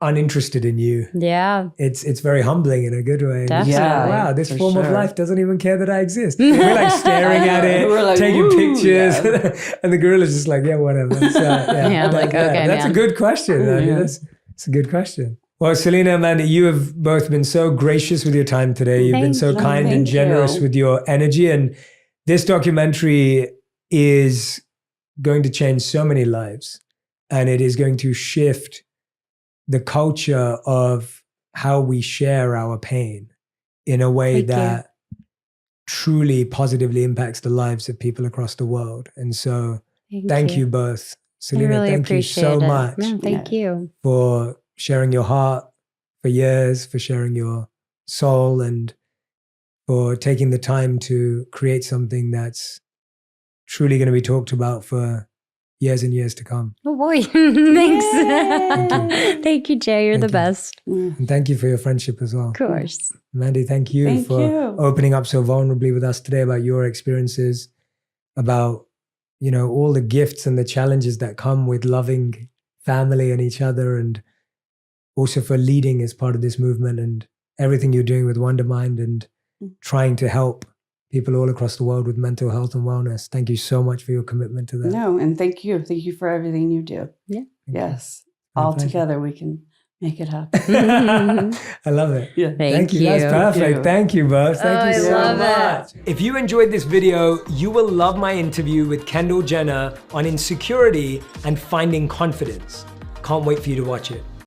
uninterested in you. Yeah, It's very humbling in a good way. Definitely. Yeah, Wow, this for form of sure. life doesn't even care that I exist. We're like staring at it, We're like, taking "Woo," pictures, yeah. and the gorilla's just like, yeah, whatever. So, Yeah, like, okay, that's man. a good question. I mean, Yeah. that's a good question. Well, Selena, Amanda, you have both been so gracious with your time today. You've been Thank so you. kind and Thank generous you. with your energy. And this documentary is going to change so many lives. And it is going to shift the culture of how we share our pain in a way Thank you. that truly positively impacts the lives of people across the world. And so thank you both. I Selena, really thank you appreciate so it. much No, thank you. for sharing your heart for years, for sharing your soul, and for taking the time to create something that's truly going to be talked about for years and years to come. Oh boy, thanks. Thank Thank you, Jay. You're Thank the you. best. And thank you for your friendship as well. Of course. Mandy, thank you Thank for you. opening up so vulnerably with us today about your experiences, about all the gifts and the challenges that come with loving family and each other, and also for leading as part of this movement and everything you're doing with Wondermind and trying to help people all across the world with mental health and wellness. Thank you so much for your commitment to that. No, and thank you. Thank you for everything you do. Yeah. Yes. My All pleasure. together we can make it happen. I love it. Yeah. Thank you. That's perfect. you. Thank you both. Thank Oh, you I so love much. it. If you enjoyed this video, you will love my interview with Kendall Jenner on insecurity and finding confidence. Can't wait for you to watch it.